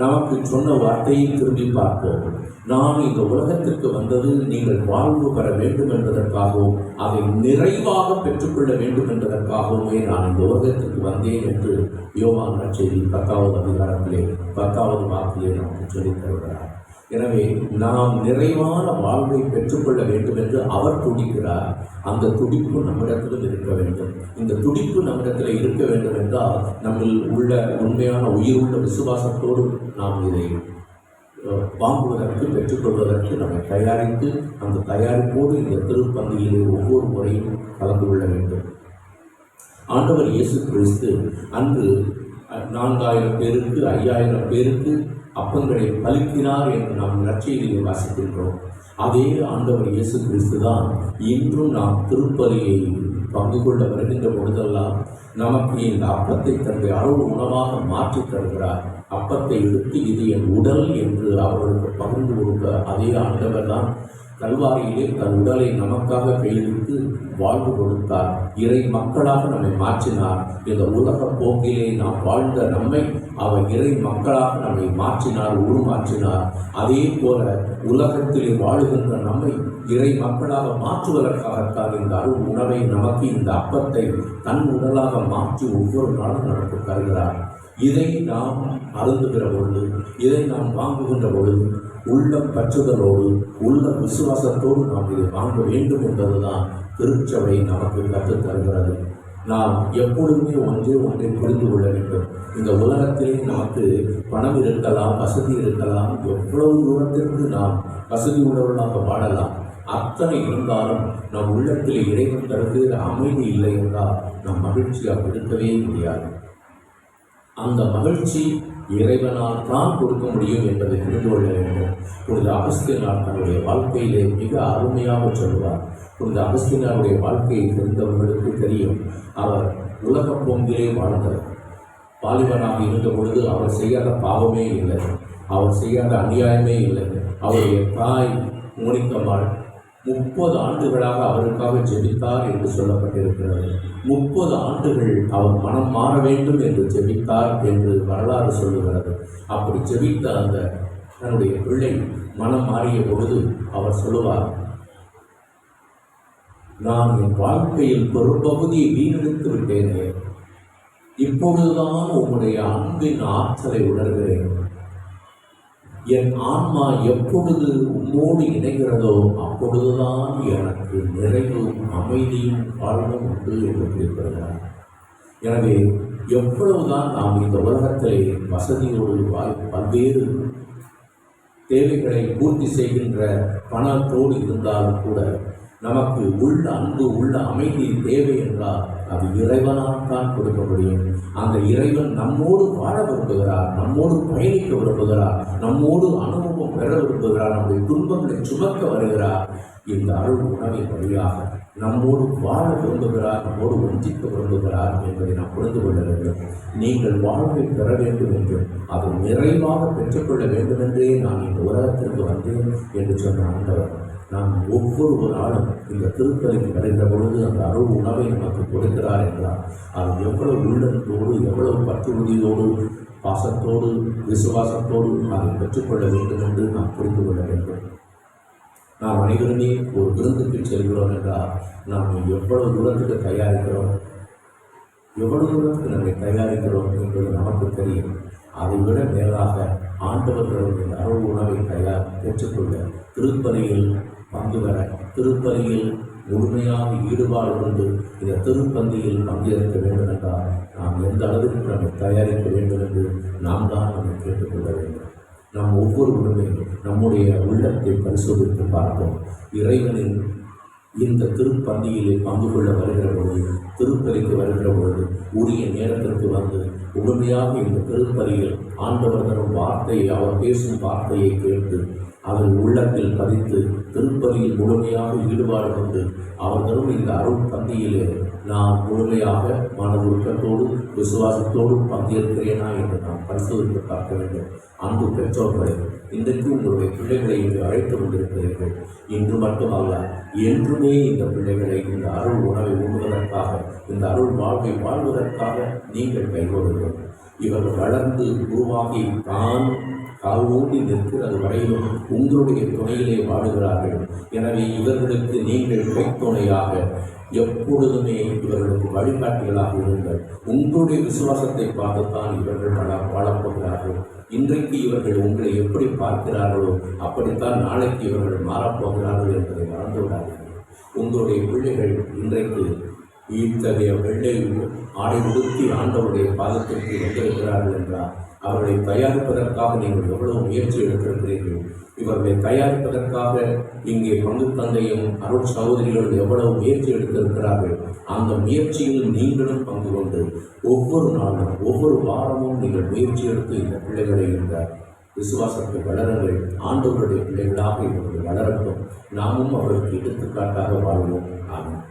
நமக்கு சொன்ன வார்த்தையை திரும்பி பார்ப்போம். நான் இந்த உலகத்திற்கு வந்தது நீங்கள் வாழ்வு பெற வேண்டும் என்பதற்காகவும் அதை நிறைவாக பெற்றுக்கொள்ள வேண்டும் என்பதற்காகவுமே நான் இந்த உலகத்திற்கு வந்தேன் என்று யோவான் நற்செய்தி 10வது அதிகாரத்திலே 10வது வாக்கிலே நமக்கு சொல்லித் தருகிறார். எனவே நாம் நிறைவான வாழ்வை பெற்றுக்கொள்ள வேண்டும் என்று அவர் துடிக்கிறார். அந்த துடிப்பு நம்மிடத்திலும் இருக்க வேண்டும். இந்த துடிப்பு நம்மிடத்தில் இருக்க வேண்டும் என்றால் நம்மில் உள்ள உண்மையான உயிருள்ள விசுவாசத்தோடு நாம் இதை வாங்குவதற்கு, பெற்றுக்கொள்வதற்கு நம்மை தயாரித்து, அந்த தயாரிப்போடு இந்த திருப்பந்தியிலே ஒவ்வொரு முறையும் கலந்து கொள்ள வேண்டும். ஆண்டவர் இயேசு கிறிஸ்து அன்று 4000 பேருக்கு 5000 பேருக்கு அப்பங்களை பலிக்கிறார் என்று நாம் நற்செய்தியை வாசிக்கின்றோம். அதே ஆண்டவர் இயேசு கிறிஸ்து தான் இன்றும் நாம் திருப்பலியை பங்கு கொள்ள வருகின்ற பொழுதெல்லாம் நமக்கு இந்த அப்பத்தை தன்னுடைய அருள் உணவாக மாற்றி தருகிறார். அப்பத்தை எடுத்து இது என் உடல் என்று அவர்களுக்கு பகிர்ந்து கொடுக்க அதே ஆண்டவர் தான் கல்வாரியிலே தன் உடலை நமக்காக கையெழுத்து வாழ்வு கொடுத்தார். இறை மக்களாக நம்மை மாற்றினார். இந்த உலக போக்கிலே நாம் வாழ்ந்த நம்மை அவர் இறை மக்களாக நம்மை மாற்றினார், உருமாற்றினார். அதே போல உலகத்திலே வாழுகின்ற நம்மை இறை மக்களாக மாற்றுவதற்காகத்தான் இந்த அருள் உணவை நமக்கு, இந்த அப்பத்தை தன் உடலாக மாற்றி ஒவ்வொரு நாளும் நமக்கு தருகிறார். இதை நாம் அருந்துகிற பொழுது, இதை நாம் வாங்குகின்ற பொழுது உள்ளம் பற்றுதலோடு, உள்ள விசுவாசத்தோடு நாம் இதை வாங்க வேண்டும் என்பதுதான் திருச்சபை நமக்கு கற்றுத் தருகிறது. நாம் எப்பொழுதுமே ஒன்றை புரிந்து கொள்ள வேண்டும். இந்த உலகத்திலே நமக்கு பணம் இருக்கலாம், வசதி இருக்கலாம், எவ்வளவு தூரத்திற்கு நாம் வசதி உள்ளவர்களாக வாழலாம். அத்தனை இருந்தாலும் நம் உள்ளத்தில் இறைவன் தருகிற அமைதி இல்லை என்றால் நம் மகிழ்ச்சியாக இருக்கவே முடியாது. அந்த மகிழ்ச்சி இறைவனால் தான் கொடுக்க முடியும் என்பதை புரிந்து கொள்ள வேண்டும். புனித அகஸ்தினார் தன்னுடைய வாழ்க்கையிலே மிக அருமையாக சொல்வார். புனித அகஸ்தினாருடைய வாழ்க்கையை தெரிந்தவர்களுக்கு தெரியும். அவர் உலக போங்கிலே வாழ்ந்தார். வாலிபனாக இருந்த பொழுது அவர் செய்யாத பாவமே இல்லை, அவர் செய்யாத அநியாயமே இல்லை. அவருடைய தாய் மோனிக்கம்மாள் 30 ஆண்டுகளாக அவருக்காக ஜெபித்தார் என்று சொல்லப்பட்டிருக்கிறது. 30 ஆண்டுகள் அவர் மனம் மாற வேண்டும் என்று ஜெபித்தார் என்று வரலாறு சொல்லுகிறது. அப்படி ஜெபித்த அந்த தன்னுடைய பிள்ளை மனம் மாறிய பொழுது அவர் சொல்லுவார், நான் என் வாழ்க்கையில் பெரும்பகுதியை வீணடித்து விட்டேனே, இப்பொழுதுதான் உம்முடைய அன்பின் ஆற்றலை உணர்கிறேன். என் ஆன்மா எப்பொழுது உம்மோடு இணைகிறதோ அப்பொழுதுதான் எனக்கு நிறைவும் அமைதியும் வாழ்வும் உண்டு என்று குறிப்பிடுகிறார். எனவே எவ்வளவுதான் நாம் இந்த உலகத்திலே வசதியோடு பல்வேறு தேவைகளை பூர்த்தி செய்கின்ற பணத்தோடு இருந்தாலும் கூட நமக்கு உள்ள அன்பு, உள்ள அமைதி தேவை என்றால் அது இறைவனால் தான் கொடுக்க முடியும். அந்த இறைவன் நம்மோடு வாழ விரும்புகிறார், நம்மோடு பயணிக்க விரும்புகிறார், நம்மோடு அனுபவம் பெற விரும்புகிறார், நம்முடைய துன்பங்களை சுமக்க வருகிறார். இந்த அருள் உணவின் வழியாக நம்மோடு வாழ விரும்புகிறார், நம்மோடு ஒன்றிக்க விரும்புகிறார் என்பதை நாம் புரிந்து கொள்ள வேண்டும். நீங்கள் வாழ்வை பெற வேண்டும் என்றும் அதை நிறைவாக பெற்றுக்கொள்ள வேண்டும் என்றே நான் இந்த உலகத்திற்கு வந்தேன் என்று சொன்ன ஆண்டவர் நாம் ஒவ்வொரு நாளும் இந்த திருப்பலிக்கு வருகிற பொழுது அந்த அருள் உணவை நமக்கு கொடுக்கிறார் என்றால் அது எவ்வளவு உள்ளத்தோடு, எவ்வளவு பற்றுறுதியோடு, பாசத்தோடு, விசுவாசத்தோடு அதை பெற்றுக்கொள்ள வேண்டும் என்று நாம் புரிந்து கொள்ள வேண்டும். நாம் அனைவருமே ஒரு விருந்துக்கு செல்கிறோம் என்றால் நாம் எவ்வளவு தூரத்துக்கு தயாரிக்கிறோம், எவ்வளவு தூரத்துக்கு நம்மை தயாரிக்கிறோம் என்பது நமக்கு தெரியும். அதை விட மேலாக ஆண்டவர்களுடைய அருள் உணவை பெற்றுக்கொள்ள, திருப்பலியில் பங்கு பெற, திருப்பலியில் முழுமையாக ஈடுபாடு கொண்டு இந்த திருப்பந்தியில் பங்கேற்க வேண்டும் என்றால் நாம் எந்த அளவிற்கு நம்மை தயாரிக்க வேண்டும் என்று நாம் தான் நம்மை கேட்டுக்கொள்ள வேண்டும். நாம் ஒவ்வொருவருமே நம்முடைய உள்ளத்தை பரிசோதித்து பார்ப்போம். இறைவனின் இந்த திருப்பந்தியிலே பங்கு கொள்ள வருகிற பொழுது, திருப்பலிக்கு வருகிற பொழுது உரிய நேரத்திற்கு வந்து முழுமையாக இந்த திருப்பலியில் ஆண்டவர் தரும் வார்த்தையை, அவர் பேசும் வார்த்தையை கேட்டு அவர் உள்ளத்தில் பதித்து திருப்பலியில் முழுமையாக ஈடுபாடு கொண்டு அவர் தரும் இந்த அருள் பந்தியிலே நான் முழுமையாக மனதுருக்கத்தோடு, விசுவாசத்தோடு பங்கேற்கிறேனா என்று நாம் பரிசோதித்து பார்க்க வேண்டும். அன்பு பெற்றோர்களை, இன்றைக்கு உங்களுடைய பிள்ளைகளை இன்று அழைத்து கொண்டிருக்கிறீர்கள். இன்று மட்டுமல்ல, என்றுமே இந்த பிள்ளைகளை இந்த அருள் உணவை உண்ணுவதற்காக, இந்த அருள் வாழ்வை வாழ்வதற்காக நீங்கள் கைகொள்ளுங்கள். இவர்கள் வளர்ந்து உருவாகி தான் காலூண்டி நிற்கிறது வரையிலும் உங்களுடைய துணையிலே வாழுகிறார்கள். எனவே இவர்களுக்கு நீங்கள் கைத்துணையாக எப்பொழுதுமே இவர்களுக்கு வழிகாட்டிகளாக இருங்கள். உங்களுடைய விசுவாசத்தை பார்த்துத்தான் இவர்கள் வாழப்போகிறார்கள். இன்றைக்கு இவர்கள் உங்களை எப்படி பார்க்கிறார்களோ அப்படித்தான் நாளைக்கு இவர்கள் மாறப்போகிறார்கள் என்பதை மறந்துவிடாதீர்கள். உங்களுடைய பிள்ளைகள் இன்றைக்கு இத்தகைய வெள்ளை ஆடை உடுத்தி ஆண்டவருடைய பாதத்திற்கு வந்திருக்கிறார்கள் என்றால் அவர்களை தயாரிப்பதற்காக நீங்கள் எவ்வளவு முயற்சி எடுத்திருக்கிறீர்கள். இவர்களை தயாரிப்பதற்காக இங்கே பங்கு தந்தையும் அருள் சகோதரிகளும் எவ்வளவு முயற்சி எடுத்திருக்கிறார்கள். அந்த முயற்சியில் நீங்களும் பங்கு கொண்டு ஒவ்வொரு நாளும், ஒவ்வொரு வாரமும் நீங்கள் முயற்சி எடுத்து இந்த பிள்ளைகளை இந்த விசுவாசத்தை வளருங்கள். ஆண்டவருடைய பிள்ளைகளாக இவர்கள் வளரட்டும். நாமும் அவர்களுக்கு எடுத்துக்காட்டாக வாழ்வோம். ஆமென்.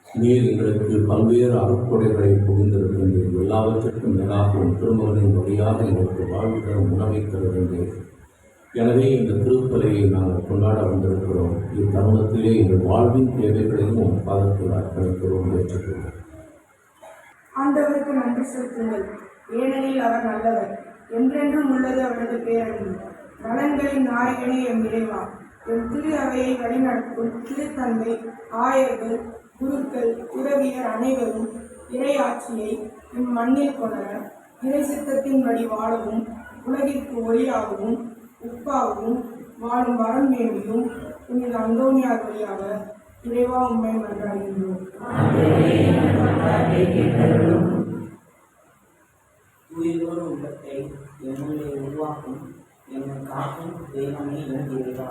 நீர் எங்களுக்கு பல்வேறு அருட்கொடைகளை புரிந்திருக்கின்றீர். எல்லாவற்றிற்கும் மேலாகவும் திருமகனின் வழியாக எங்களுக்கு வாழ்வு தரும் உணவை தருகின்றீர். எனவே இந்த திருப்பலியை நாங்கள் கொண்டாட வந்திருக்கிறோம். இத்தருணத்திலே எங்கள் வாழ்வின் தேவைகளையும் உம் பாதத்தில் அர்ப்பணிக்கிறோம். ஏற்றுக்கொள்கிறோம்.
ஆண்டவருக்கு நன்றி செலுத்துங்கள், ஏனெனில் அவர் நல்லவர், என்றென்றும் உள்ளது அவரது பேரன்பு. நலன்களின் நாயகனே எம் இறைவா, எம் திரு அவையை வழிநடத்தும் திருத்தந்தை, ஆயர்கள், குருக்கள், துறவியர் அனைவரும் இறை ஆட்சியை இம்மண்ணில் கொண்டனர். இறை சித்தத்தின்படி வாழவும், உலகிற்கு ஒளியாகவும் உப்பாகவும் வாழும் வரம் வேண்டியும் புனித அந்தோனியார் வழியாக இறைவா உம்மை மன்றாடுகின்றோம்.
உயிரோடு உள்ளத்தை என்னுள்ளே உருவாக்கும் என்னை காக்கும் தெய்வமே என் இறைவா.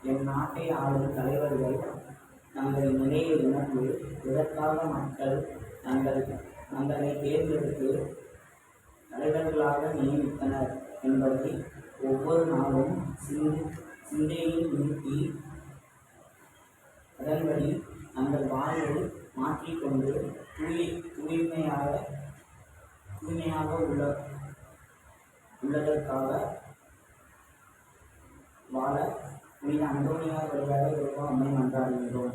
என் நாட்டை ஆளும் தலைவர்கள் தங்கள் நிலையை உணர்ந்து இதற்காக மக்கள் தங்களை தேர்ந்தெடுத்து தலைவர்களாக நியமித்தனர் என்பதை ஒவ்வொரு நாளும் சிந்தையில் நிறுத்தி அதன்படி தங்கள் வாழ்வை மாற்றிக்கொண்டு தூய்மையாக உள்ளதற்காக வாழ புனித அந்தோனியார் வழியாக இறைவா உம்மை மன்றாடுகின்றோம்.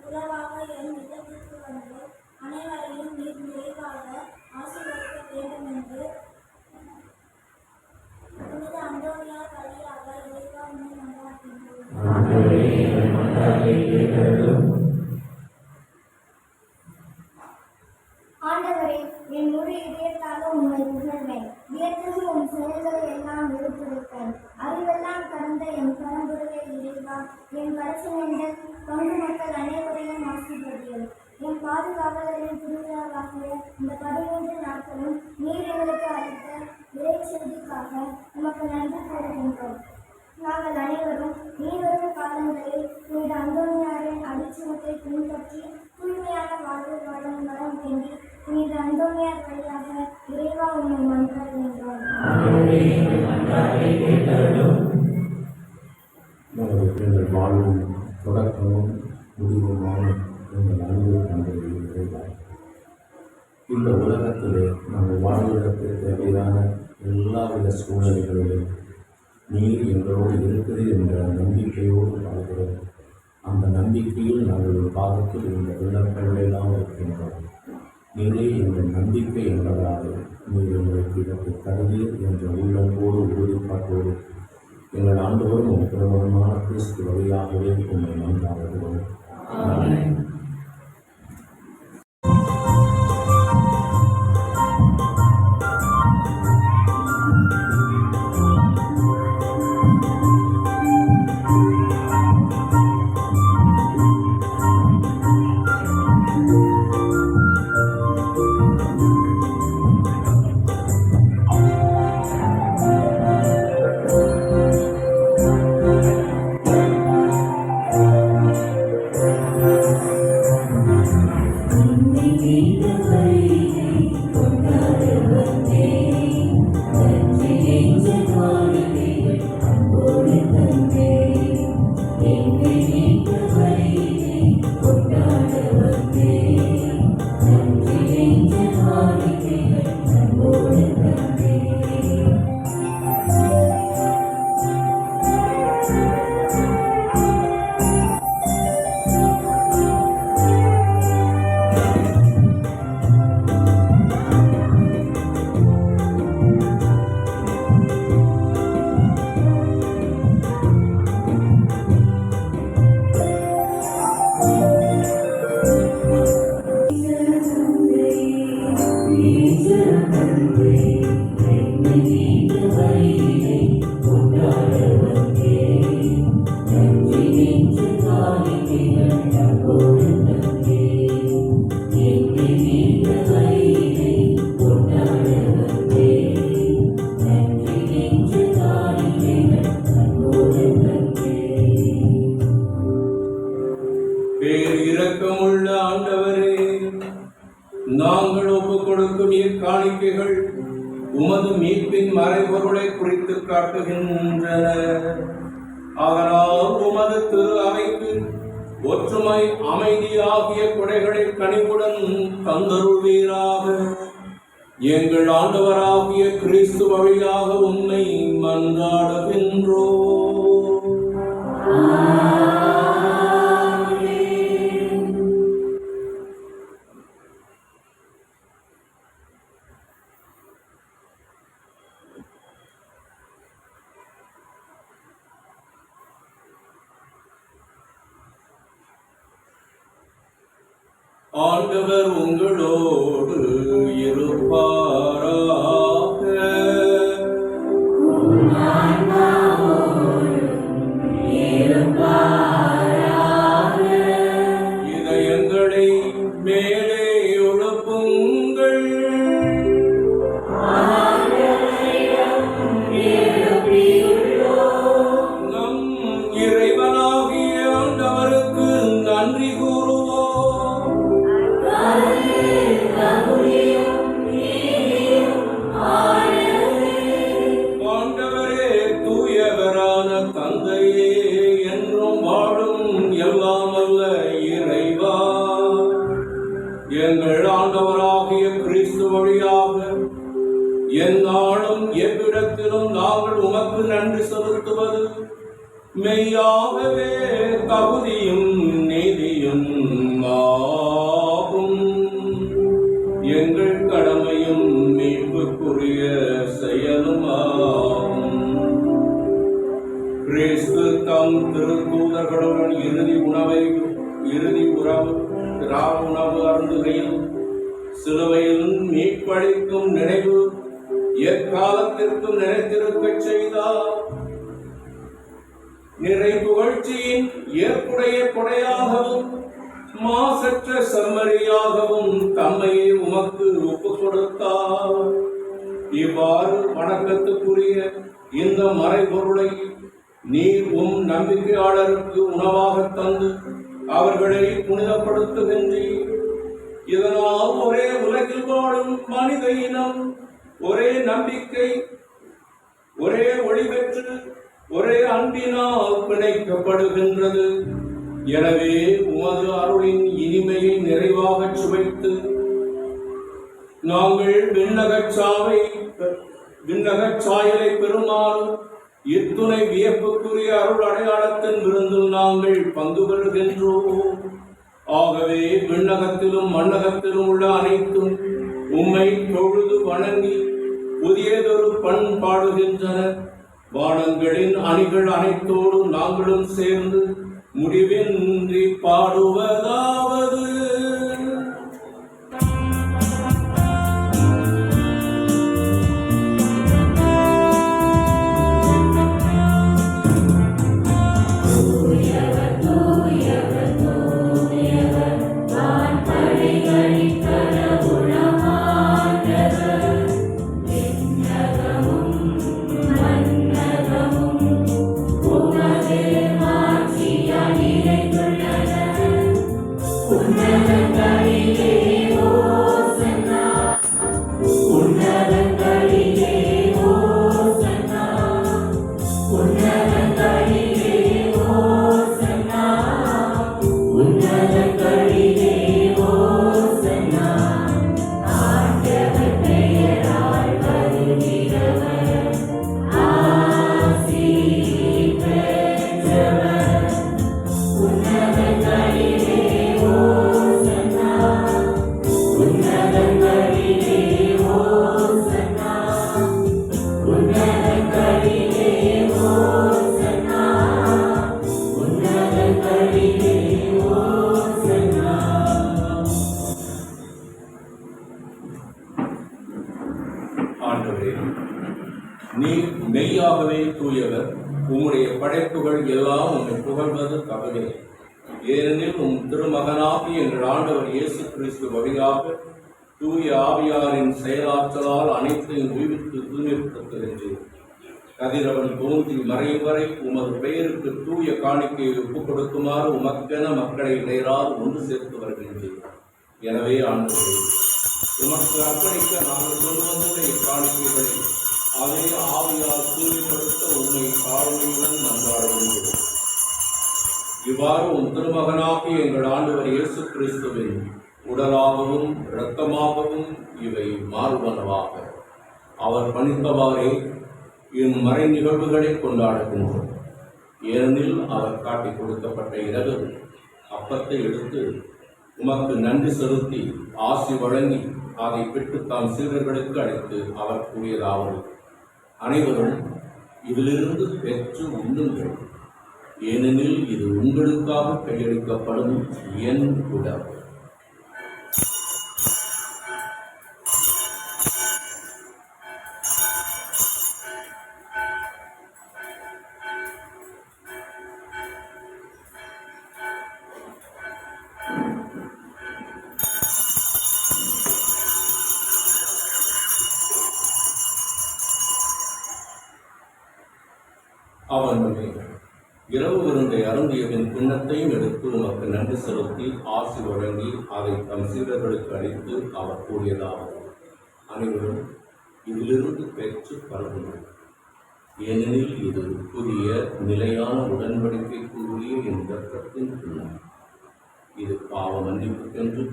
உறவாக என் இல்லத்திற்கு வந்து அனைவரையும் நீர் நிறைவாக ஆசீர்வதிக்க வேண்டும் என்று புனித அந்தோனியார் வழியாக இறைவா உம்மை மன்றாடுகின்றோம். ஆண்டவரே, என் முழு இதயத்தாக உம்மை புகழ்வேன். வியத்தகு உம் செயல்களை எல்லாம் எடுத்துரைப்பேன். அறிவெல்லாம் கடந்த என் பரம்பொருளே இறைவா, என் பரசனங்கள் பங்கு மக்கள் அனைவரையும் ஆசீர்வதியும். என் பாதுகாவலரின் திருவிழாவாகிய இந்த 13 நாட்களும் நீர் எங்களுக்கு அளித்த இறைச்செய்திக்காக உமக்கு நன்றி கூறுகின்றோம். நாங்கள் அனைவரும் நீவரும் காலங்களில் புனித அந்தோனியாரின் அடிச்சுவத்தை பின்பற்றி தூய்மையான வாழ்வு வாழும் வரம் வேண்டி புனித அந்தோனியார் வழியாக இறைவா உம்மை மன்றாடுகின்றோம்.
எங்கள் வாழ்வும் தொடக்கமும் முடிவுமான எங்கள் அன்பு தந்தையை இறைவா, இந்த உலகத்திலே நாங்கள் வாழ்வதற்கு தேவையான எல்லாவித சூழ்நிலைகளிலும் நீர் எங்களோடு இருக்குது என்ற நம்பிக்கையோடு வாழ்கிறோம். அந்த நம்பிக்கையில் நாங்கள் ஒரு பாகத்தில் இந்த விண்ணப்பங்களெல்லாம் இருக்கின்றோம். நீரே எங்கள் நம்பிக்கை என்பதாக நீர் எங்களுக்கு இதற்கு தருவீர் என்ற உள்ளம்போடு உறுதிப்பாட்டோடு எங்கள் ஆண்டவரும் உன் பிரபலமான கிறிஸ்து வழியாகவே உண்மை நன்றாகிறோம்.
நாங்கள் ஒப்புக் கொடுக்கும் இக்காணிக்கைகள் உமது மீட்பின் மறைபொருளை குறித்து காட்டுகின்றன. அதனால் உமது திரு அவைக்கு ஒற்றுமை அமைதி ஆகிய கொடைகளை கனிவுடன் தந்தருள்வீராக. எங்கள் ஆண்டவராகிய கிறிஸ்து வழியாக உம்மை மன்றாடுகின்றோம். ஆண்டவர் உங்களோடு இருப்பாராக. இதயங்களை மேலே எழுப்புங்கள். நம் இறைவனாகிய ஆண்டவருக்கு நன்றி கூறுவோம். ஆண்டவரே, தூயவரான தந்தையே, என்றும் வாழும் எல்லாம் அல்ல இறைவா, எங்கள் ஆண்டவராகிய கிறிஸ்து வழியாக எந்நாளும் எவ்விடத்திலும் நாங்கள் உமக்கு நன்றி செலுத்துவது மெய்யாகவே தகுதியும் நீதியும் ஆகும். எங்கள் கடமையும் மீட்புக்குரிய செயலும் ஆகும். கிறிஸ்து தம் திருத்தூதர்களுடன் இறுதி உணவு அருந்துகையில் சிலுவையில் மீட்பளிக்கும் நினைவு எக்காலத்திற்கும் நினைத்திருக்கச் செய்தார். நிறை புகழ்ச்சியின் ஏற்புடைய கொடையாகவும் மாசற்ற செம்மறியாகவும் தம்மையே உமக்கு ஒப்புக் கொடுத்தார். இவ்வாறு வணக்கத்துக்குரிய இந்த மறைபொருளை நீர் உம் நம்பிக்கையாளருக்கு உணவாக தந்து அவர்களை புனிதப்படுத்துகின்றீர். இதனால் ஒரே உலகில் வாழும் மனித இனம் ஒரே நம்பிக்கை, ஒரே ஒளி பெற்று ஒரே அன்பினால் பிணைக்கப்படுகின்றது. எனவே உமது அருளின் இனிமையை நிறைவாக சுவைத்து நாங்கள் விண்ணகச் சாயலை பெறுமாறு இத்துணை வியப்புக்குரிய அருள் அடையாளத்தின் விருந்தில் நாங்கள் பங்கு பெறுகின்றோம். ஆகவே விண்ணகத்திலும் மண்ணகத்திலும் உள்ள அனைத்தும் உம்மை தொழுது வணங்கி புதியதொரு பண்பாடுகின்றனர். வானங்களின் அணிகள் அனைத்தோடு நாங்களும் சேர்ந்து முடிவின்றி பாடுவதாவது: நீர் மெய்யாகவே தூயவர். உம்முடைய படைப்புகள் எல்லாம் உம்மை புகழ்வது தகுதி. ஏனெனில் உம் திருமகனாகி எங்கள் ஆண்டவர் இயேசு கிறிஸ்து வழியாக தூய ஆவியாரின் செயலாற்றலால் அனைத்தையும் உயிர்த்து தூய்மைப்படுத்துகின்றேன். கதிரவன் தோன்றி மறையும் வரை உமது பெயருக்கு தூய காணிக்கையை ஒப்புக் கொடுக்குமாறு உமக்கென மக்களை நேரால் ஒன்று சேர்த்து வருகின்றேன். எனவே ஆண்டவரே, உமக்கு அர்ப்பணிக்க நாங்கள் கொண்டு வந்துள்ள இக்காணிக்கைகளை அதே ஆவியால் தூய்மைப்படுத்த உண்மை தாழ்மையுடன் மன்றாடுகின்றோம். இவ்வாறு உன் திருமகனாகிய எங்கள் ஆண்டவர் இயேசு கிறிஸ்துவின் உடலாகவும் இரத்தமாகவும் இவை மாறுவனவாக அவர் பணித்தவாறே இம்மறை நிகழ்வுகளை கொண்டாடுகின்றோம். ஏனெனில் அவர் காட்டிக் கொடுக்கப்பட்ட இரவு அப்பத்தை எடுத்து உமக்கு நன்றி செலுத்தி ஆசி வழங்கி அதை பெற்று தாம் சீடர்களுக்கு அளித்து அவர் கூறியதாவது: அனைவரும் இதிலிருந்து பெற்று உண்ணுங்கள், ஏனெனில் இது உங்களுக்காக கையளிக்கப்படும் என் உடல். அவன் இரவு விருந்தை அருந்தியவின் கிண்ணத்தையும் எடுத்து உமக்கு நன்றி செலுத்தி ஆசி வழங்கி அதை தம் சீடர்களுக்கு அளித்து அவர் கூறியதாவது: அனைவரும் இதிலிருந்து பெற்று பருகுங்கள், ஏனெனில் இது புதிய நிலையான உடன்படிக்கைக்கு உரிய என் இரத்தத்தின் கிண்ணம். இது பாவ மன்னிப்புக்கென்று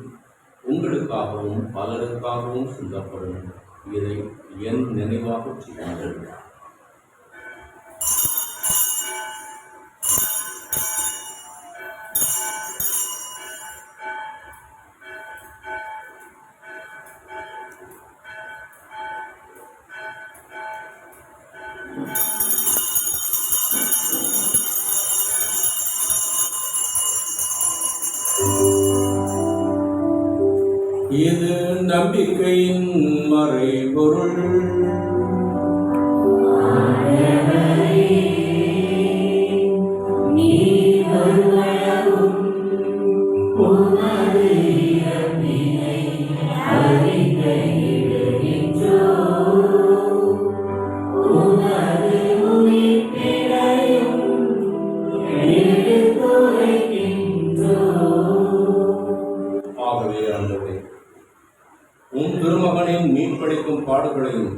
உங்களுக்காகவும் பலருக்காகவும் சிந்தப்படும். இதை என் நினைவாக செய்யுங்கள். இது நம்பிக்கையின் மறைபொருள். ஆகவே ஆண்டவரே, உன் திருமகனின் மீன்பளிக்கும் பாடுகளையும்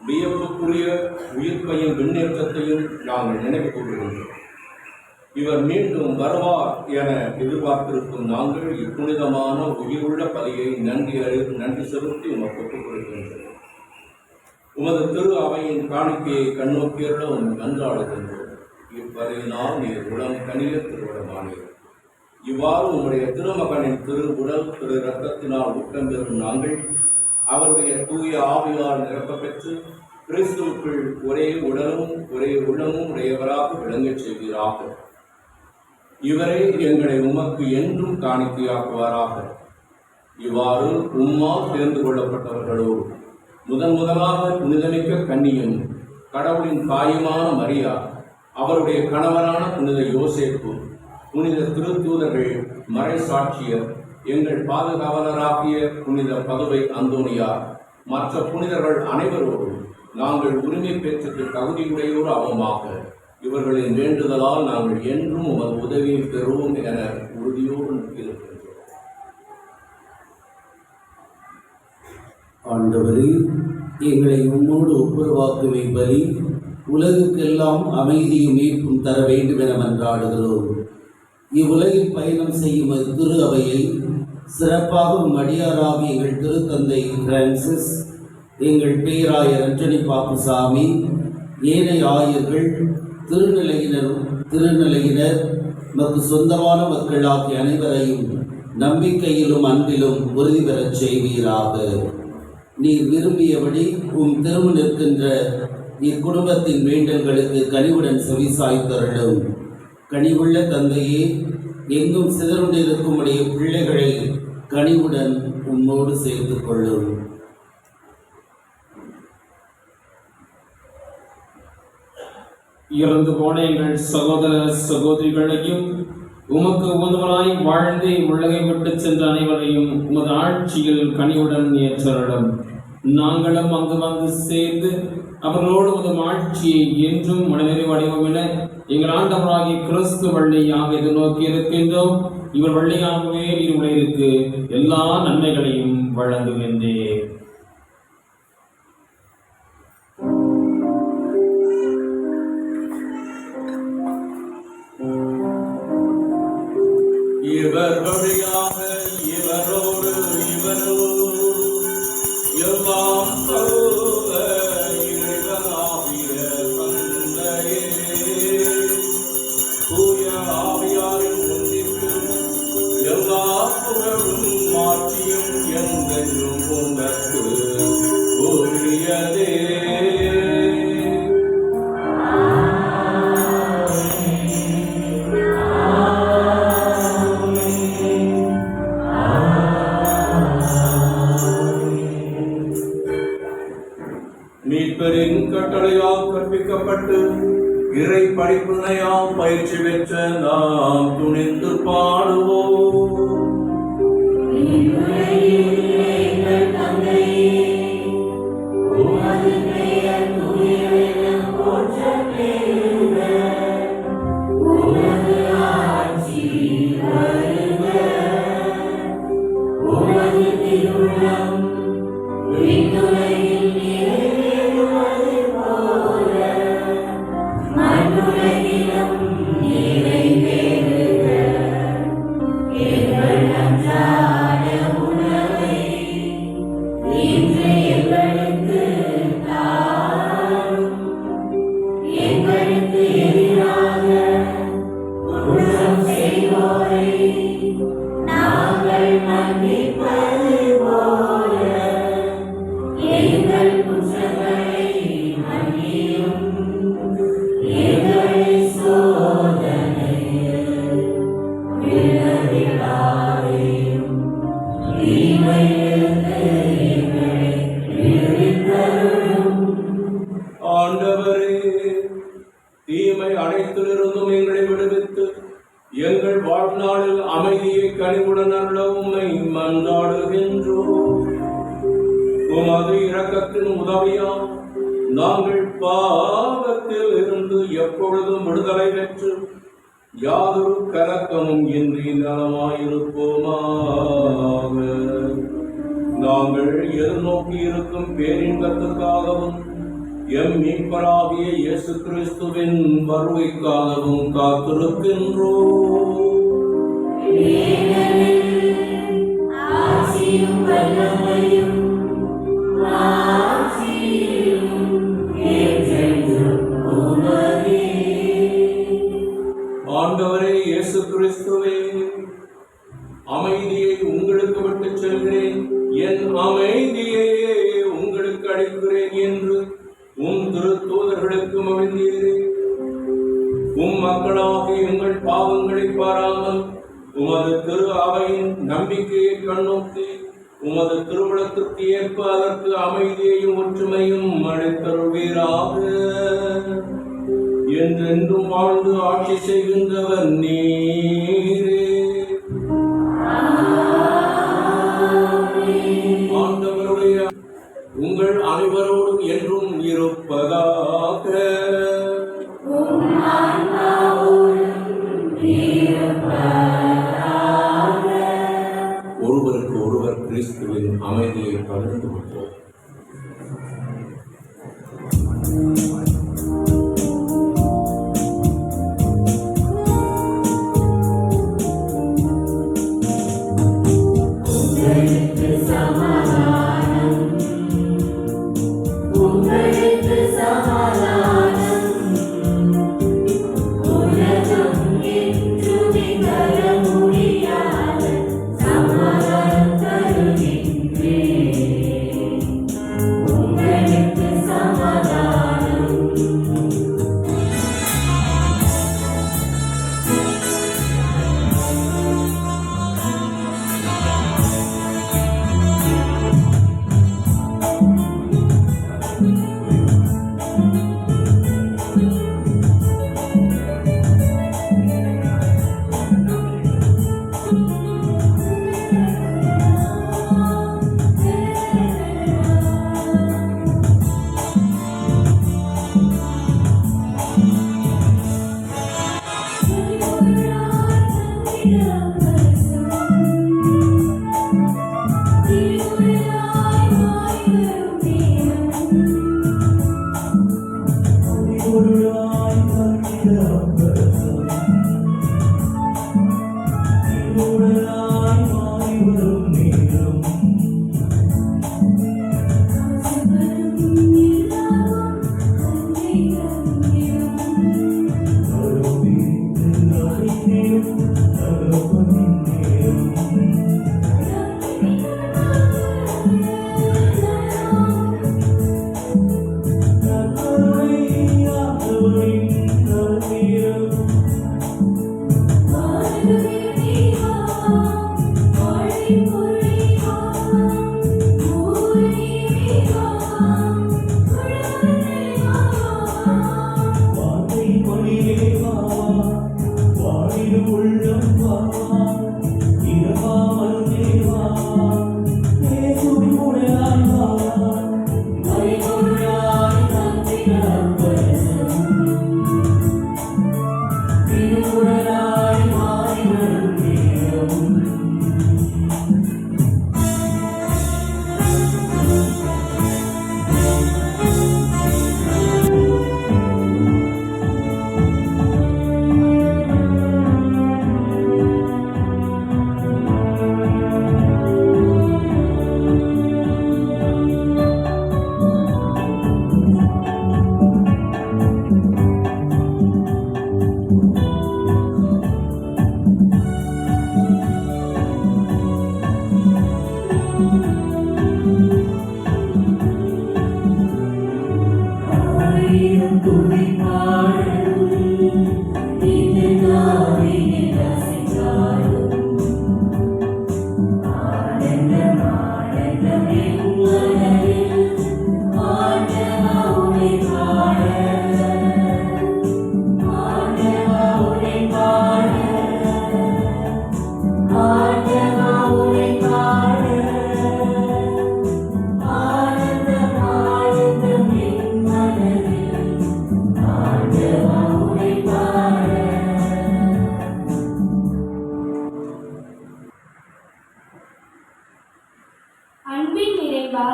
வியப்புக்குரிய உயிர்ப்பையும் விண்ணேற்றத்தையும் நாங்கள் நினைவு கூறுகின்றோம். இவர் மீண்டும் வருவார் என எதிர்பார்த்திருக்கும் நாங்கள் இப்புனிதமான உயிருள்ள பலியை நன்றி செலுத்தி உமக்கு ஒப்புக் கொடுக்கின்றோம். உமது திரு அவையின் காணிக்கையை கண்ணோக்கியருட உண்மை கன்றாடுகின்றோம். இப்பலியினால் நீர் உளம் கனிய திருவிடமானீர். இவ்வாறு உம்முடைய திருமகனின் திரு உடல் திரு இரத்தத்தினால் ஊட்டம் பெறும் நாங்கள் அவருடைய தூய ஆவியால் நிரப்ப பெற்று கிறிஸ்துவுக்குள் ஒரே உடலும் ஒரே உள்ளமும் உடையவராக விளங்கச் செய்வீராக. இவரே எங்களை உமக்கு என்றும் காணிக்கையாக்குவாராக. இவ்வாறு உம்மால் தேர்ந்து கொள்ளப்பட்டவர்களோடு முதலாக புனிதமிக்க கன்னியும் கடவுளின் தாயுமான மரியா, அவருடைய கணவரான புனித யோசேப்பு, புனித திருத்தூதர்கள், மறை சாட்சியர், எங்கள் பாதுகாவலராகிய புனித பதுவை அந்தோனியார், மற்ற புனிதர்கள் அனைவரோடும் நாங்கள் உரிமை பெற்றுக்கு தகுதியுடையோர் ஆவோமாக. இவர்களின் வேண்டுதலால் நாங்கள் என்றும் உமது உதவியை பெறுவோம் என உறுதியோடு இருக்கின்றோம்.
ஆண்டவரே, எங்களை உம்மோடு ஒப்புரவாக்குமை பலி உலகுக்கெல்லாம் அமைதியும் மீட்பும் தர வேண்டும் என மன்றாடுகிறோம். இவ்வுலகில் பயணம் செய்யும் திரு அவையை சிறப்பாக அடியாராக எங்கள் திருத்தந்தை பிரான்சிஸ், எங்கள் பேராயர் அண்டனி பாப்புசாமி, ஏனைய ஆயர்கள், திருநிலையினர் மற்றும் சொந்தமான மக்கள் ஆகிய அனைவரையும் நம்பிக்கையிலும் அன்பிலும் உறுதி பெறச் செய்வீராக. நீர் விரும்பியபடி திரும்ப நிற்கின்ற இக்குடும்பத்தின் வேண்டல்களுக்கு கனிவுடன் செவிசாய்த்தருளும். கனிவுள்ள தந்தையே, எங்கும் சிதறுண்டிருக்கும் உடைய பிள்ளைகளை கனிவுடன் உம்மோடு சேர்த்து கொள்ளும்.
இறந்து போன எங்கள் சகோதர சகோதரிகளையும் உமக்கு உதவனாய் வாழ்ந்து உலகை விட்டு சென்ற அனைவரையும் உமது ஆட்சியில் கனிவுடன் ஏற்றருளும். நாங்களும் அங்கு வந்து சேர்ந்து அவர்களோடு உமது ஆட்சியை என்றும் மனநிறை அடைவோம் என எங்கள் ஆண்டவராகிய கிறிஸ்து வழியாக எதிர்நோக்கி இருக்கின்றோம். இவர் வழியாகவே நீர் உலகிற்கு எல்லா நன்மைகளையும் வழங்குகின்றேன்.
இவர் வழியாக இவரோடு இவரோடு எல்லாம் தருவ இறைவனாகிய தந்தையே, தூய ஆவியாரின் ஒன்றிற்கு எல்லா புகழும் மாட்சியும் என்றென்றும் உனக்கு உரியதே. மீட்பரின் கட்டளையால் கற்பிக்கப்பட்டு இறை படிப்பினையால் பயிற்சி பெற்ற நாம் துணிந்து பாடுவோம். ஆண்டவரே, தீமை அனைத்திலிருந்தும் எங்களை விடுவித்து எங்கள் வாழ்நாளில் அமைதியை கனிவுடன் அருள உம்மை மன்றாடுகின்றோம். உமது இரக்கத்தின் உதவியால் நாங்கள் பாவத்தில் இருந்து எப்பொழுதும் விடுதலை பெற்று யாதொரு கலக்கமும் இன்றி நலமாயிருப்போமாக. நாங்கள் எதிர்நோக்கி இருக்கும் பேரின்பத்துக்காகவும் எம் மீட்பராகிய இயேசு கிறிஸ்துவின் வருகைக்காகவும் காத்திருக்கின்றோம். ஆண்டவரே இயேசு கிறிஸ்துவே, அமைதியை உங்களுக்கு விட்டு செல்கிறேன், என் அமைதியையே உங்களுக்கு அளிக்கிறேன் என்று உம் திருத்தூதர்களுக்கு மொழிந்தீரே. உம் மக்களாகி எங்கள் பாவங்களை பாராமல் உமது திரு அவையின் நம்பிக்கையை கண்ணோக்கி உமது திருவிழத்திற்கு ஏற்ப அதற்கு அமைதியையும் ஒற்றுமையும் அளித்தருள்வீராக. என்றென்றும் வாழ்ந்து ஆட்சி செய்கின்றவர் நீரே. ஆண்டவருடைய உங்கள் அனைவரோடும் என்றும் இருப்பதாக. ஒருவருக்கு ஒருவர் கிறிஸ்துவின் அமைதியை பகிர்ந்து கொள்வோம்.
சமாதானம்
இறைவா,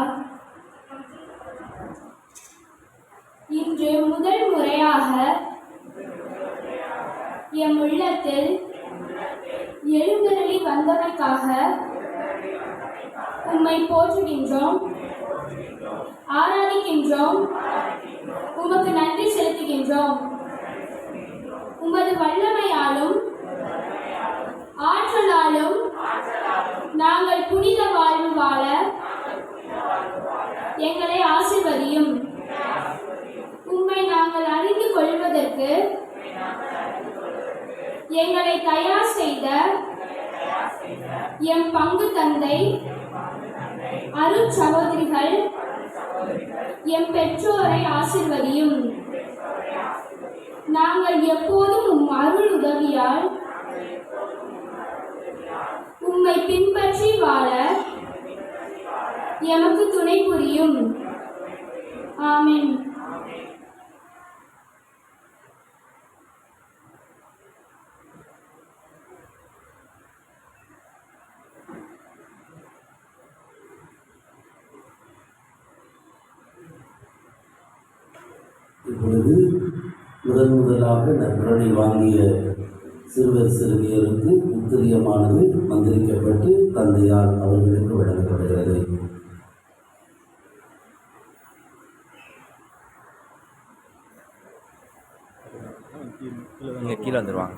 இன்று முதல் முறையாக எம் உள்ளத்தில் எழுந்தருளி வந்தமைக்காக உம்மை போற்றுகின்றோம், ஆராதிக்கின்றோம், உமக்கு நன்றி செலுத்துகின்றோம். உமது வல்லமையாலும் ஆற்றலாலும் நாங்கள் புனித வாழ்வு வாழ எங்களை ஆசீர்வதியும். உம்மை நாங்கள் அறிந்து கொள்வதற்கு எங்களை தயார் செய்த எம் பங்கு தந்தை, அருட்சகோதரிகள், எம் பெற்றோரை ஆசீர்வதியும். நாங்கள் எப்போதும் உம் அருள் உதவியால் உம்மை பின்பற்றி வாழ எமக்கு துணை புரியும். ஆமென்.
இப்பொழுது முதலாக நற்கருணை வாங்கிய சிறுவர் சிறுமியருக்கு உத்திரியமானது மந்திரிக்கப்பட்டு தந்தையால் அவர்களுக்கு வழங்கப்படுகிறது.
கீழே வந்துடுவாங்க.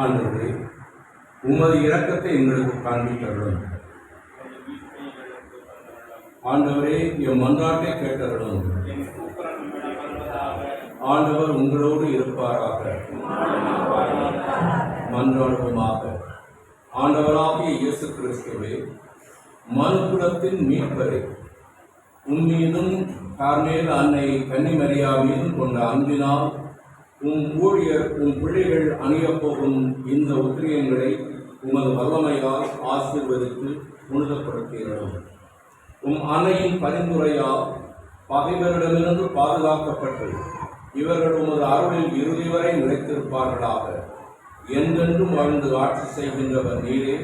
ஆண்டவரே, உமது இரக்கத்தை எங்களுக்கு காண்பித்தருளும். ஆண்டவரே, எம் மன்றாட்டை கேட்டருளும். ஆண்டவர் உங்களோடு இருப்பாராக. மன்றாடுவோமாக. ஆண்டவராகிய இயேசு கிறிஸ்துவே, மனுக்குலத்தின் மீட்பரே, உம்மீதும் கார்மேல் அன்னை கன்னிமரியா மீதும் கொண்ட அன்பினால் உம் ஊழியர் உம் பிள்ளைகள் அணியப் போகும் இந்த உத்திரியங்களை உமது வல்லமையால் ஆசீர்வதித்து புனிதப்படுத்துகிறோம். உம் அன்னையின் பரிந்துரையால் பகைவரிடமிருந்து பாதுகாக்கப்பட்டு இவர்கள் உமது அருளில் இறுதி வரை நிலைத்திருப்பார்களாக. என்றென்றும் வாழ்ந்து ஆட்சி செய்கின்றவர் நீரே.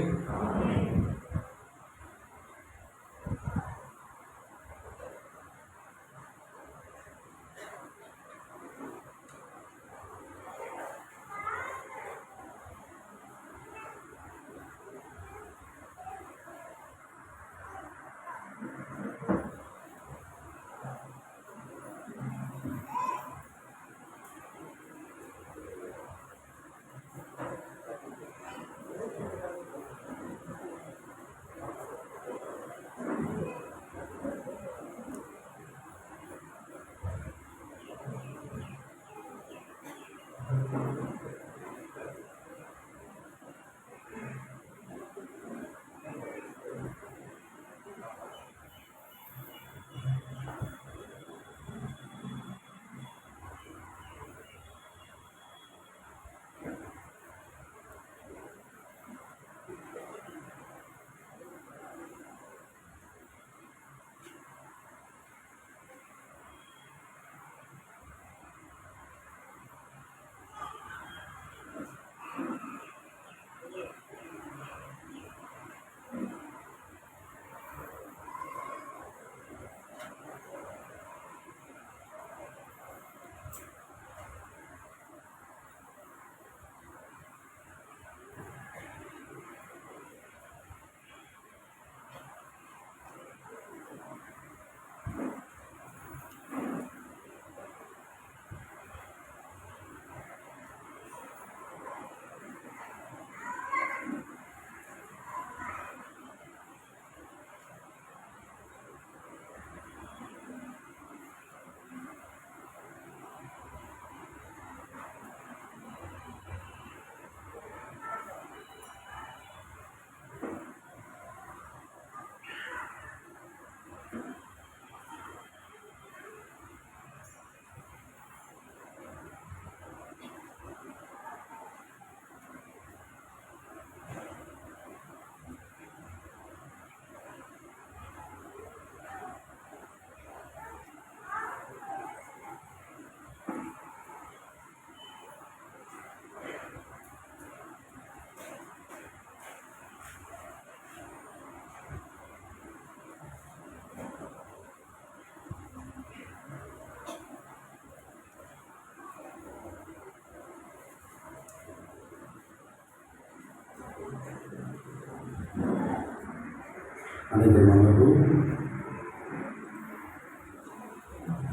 அனைவரும் அமர்வோம்.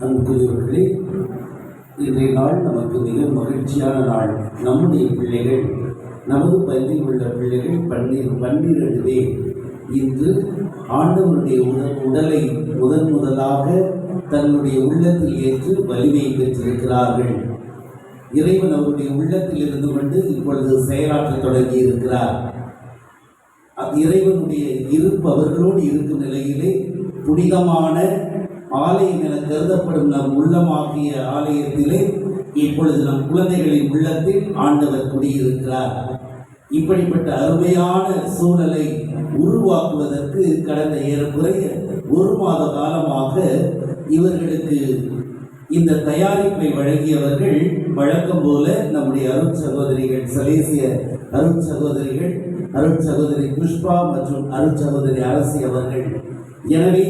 அன்புக்குரியவர்களே, இன்றைய நாள் நமக்கு மிக மகிழ்ச்சியான நாள். நம்முடைய பிள்ளைகள், நமது பள்ளியில் உள்ள பிள்ளைகள் 12 பேர் இன்று ஆண்டவருடைய உடலை முதலாக தன்னுடைய உள்ளத்தில் ஏற்று வலிமை பெற்றிருக்கிறார்கள். இறைவன் அவருடைய உள்ளத்தில் இருந்து கொண்டு இப்பொழுது செயலாற்ற தொடங்கி இருக்கிறார். இறைவனுடைய இருப்பு அவர்களோடு இருக்கும் நிலையிலே புனிதமான ஆலயம் என கருதப்படும் நம் உள்ளமாகிய ஆலயத்திலே இப்பொழுது நம் குழந்தைகளின் உள்ளத்தில் ஆண்டவர் குடியிருக்கிறார். இப்படிப்பட்ட அருமையான சூழலை உருவாக்குவதற்கு கடந்த ஏறக்குறைய 1 மாத காலமாக இவர்களுக்கு இந்த தயாரிப்பை வழங்கியவர்கள் வழக்கம் போல நம்முடைய அருட்சகோதரிகள், சலேசிய அருட்சகோதரிகள், அருட்சகோதரி புஷ்பா மற்றும் அருட்சகோதரி அரசி அவர்கள். எனவே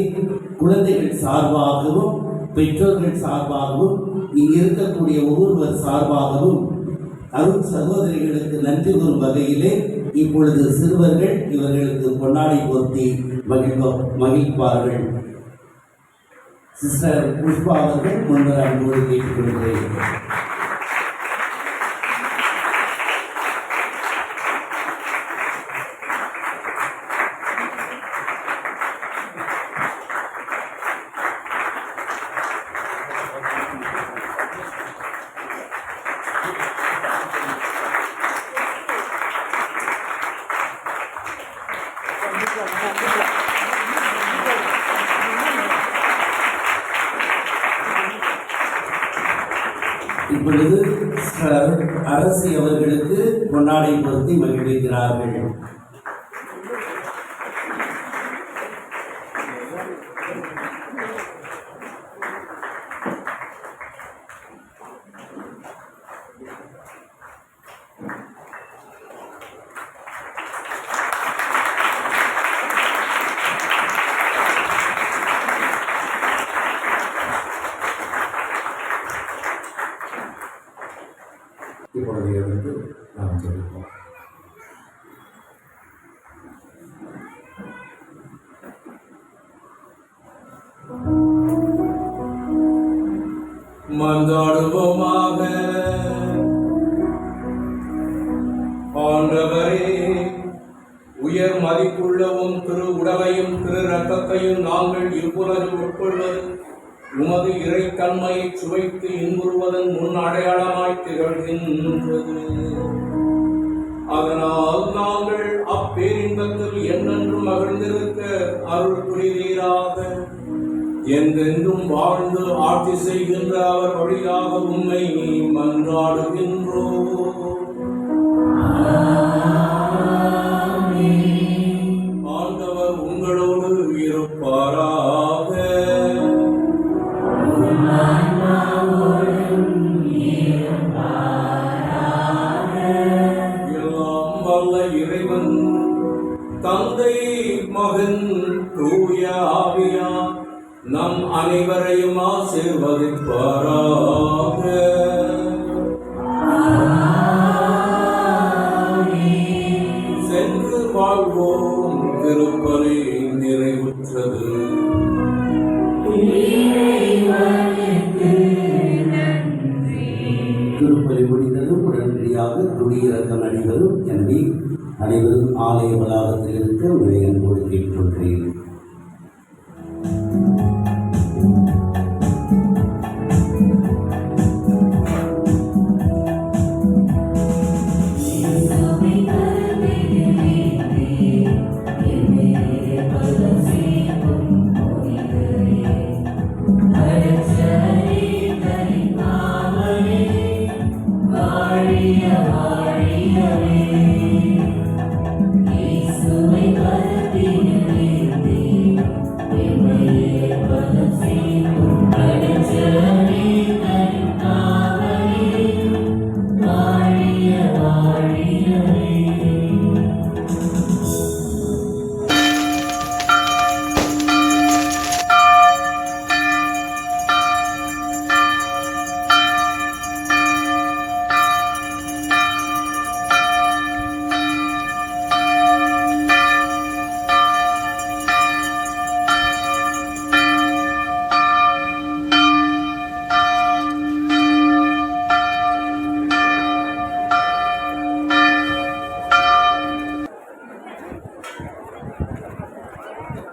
குழந்தைகள் சார்பாகவும் பெற்றோர்கள் சார்பாகவும் இங்கு இருக்கக்கூடிய ஒவ்வொருவர் சார்பாகவும் அருட்சகோதரிகளுக்கு நன்றி கூறும் வகையிலே இப்பொழுது சிறுவர்கள் இவர்களுக்கு பொன்னாடை போர்த்தி மகிழ்ப்பார்கள். சிஸ்டர் புஷ்பா அவர்கள் முன்னர் அன்போடு கேட்டுக்கொள்கிறேன். இப்பொழுது அரசி அவர்களுக்கு பொன்னாடை பொருத்தி மகிழ்கிறார்கள்.
இப்பொழுது எழுந்து நாம் ஜெபிப்போம்.
மன்றாடுவோமாக. ஆண்டவரே, உயர் மதிப்புள்ளவும் திரு உடலையும் திரு இரத்தத்தையும் நாங்கள் இவ்வுலகில் உட்கொள்வது உமது இறைத்தன்மையை சுவைத்து இன்புறுவதன் முன் அடையாளமாய் திகழ்கின்றது. அதனால் நாங்கள் அப்பேரின்பத்தில் என்றென்றும் மகிழ்ந்திருக்க அருள் புரிவீராக. என்றென்றும் வாழ்ந்து ஆட்சி செய்கின்ற அவர் வழியாக உம்மை மன்றாடுகின்றோம். ஆண்டவர் உங்களோடு இருப்பாராக. எல்லாம் வல்ல இறைவன் தந்தை, மகன், தூய ஆவியார் நம் அனைவரையும் ஆசீர்வதிப்பாராக. சென்று வாழ்வோம். திருப்பலி நிறைவுற்றது.
திருப்பலி முடிந்ததும் உடனடியாக குடியிறக்கம் அனைவரும். எனவே அனைவரும் ஆலய வளாகத்தில் இருக்க உங்களை அன்போடு கேட்டுக்கொள்கிறேன்.
வாழிய வாழிய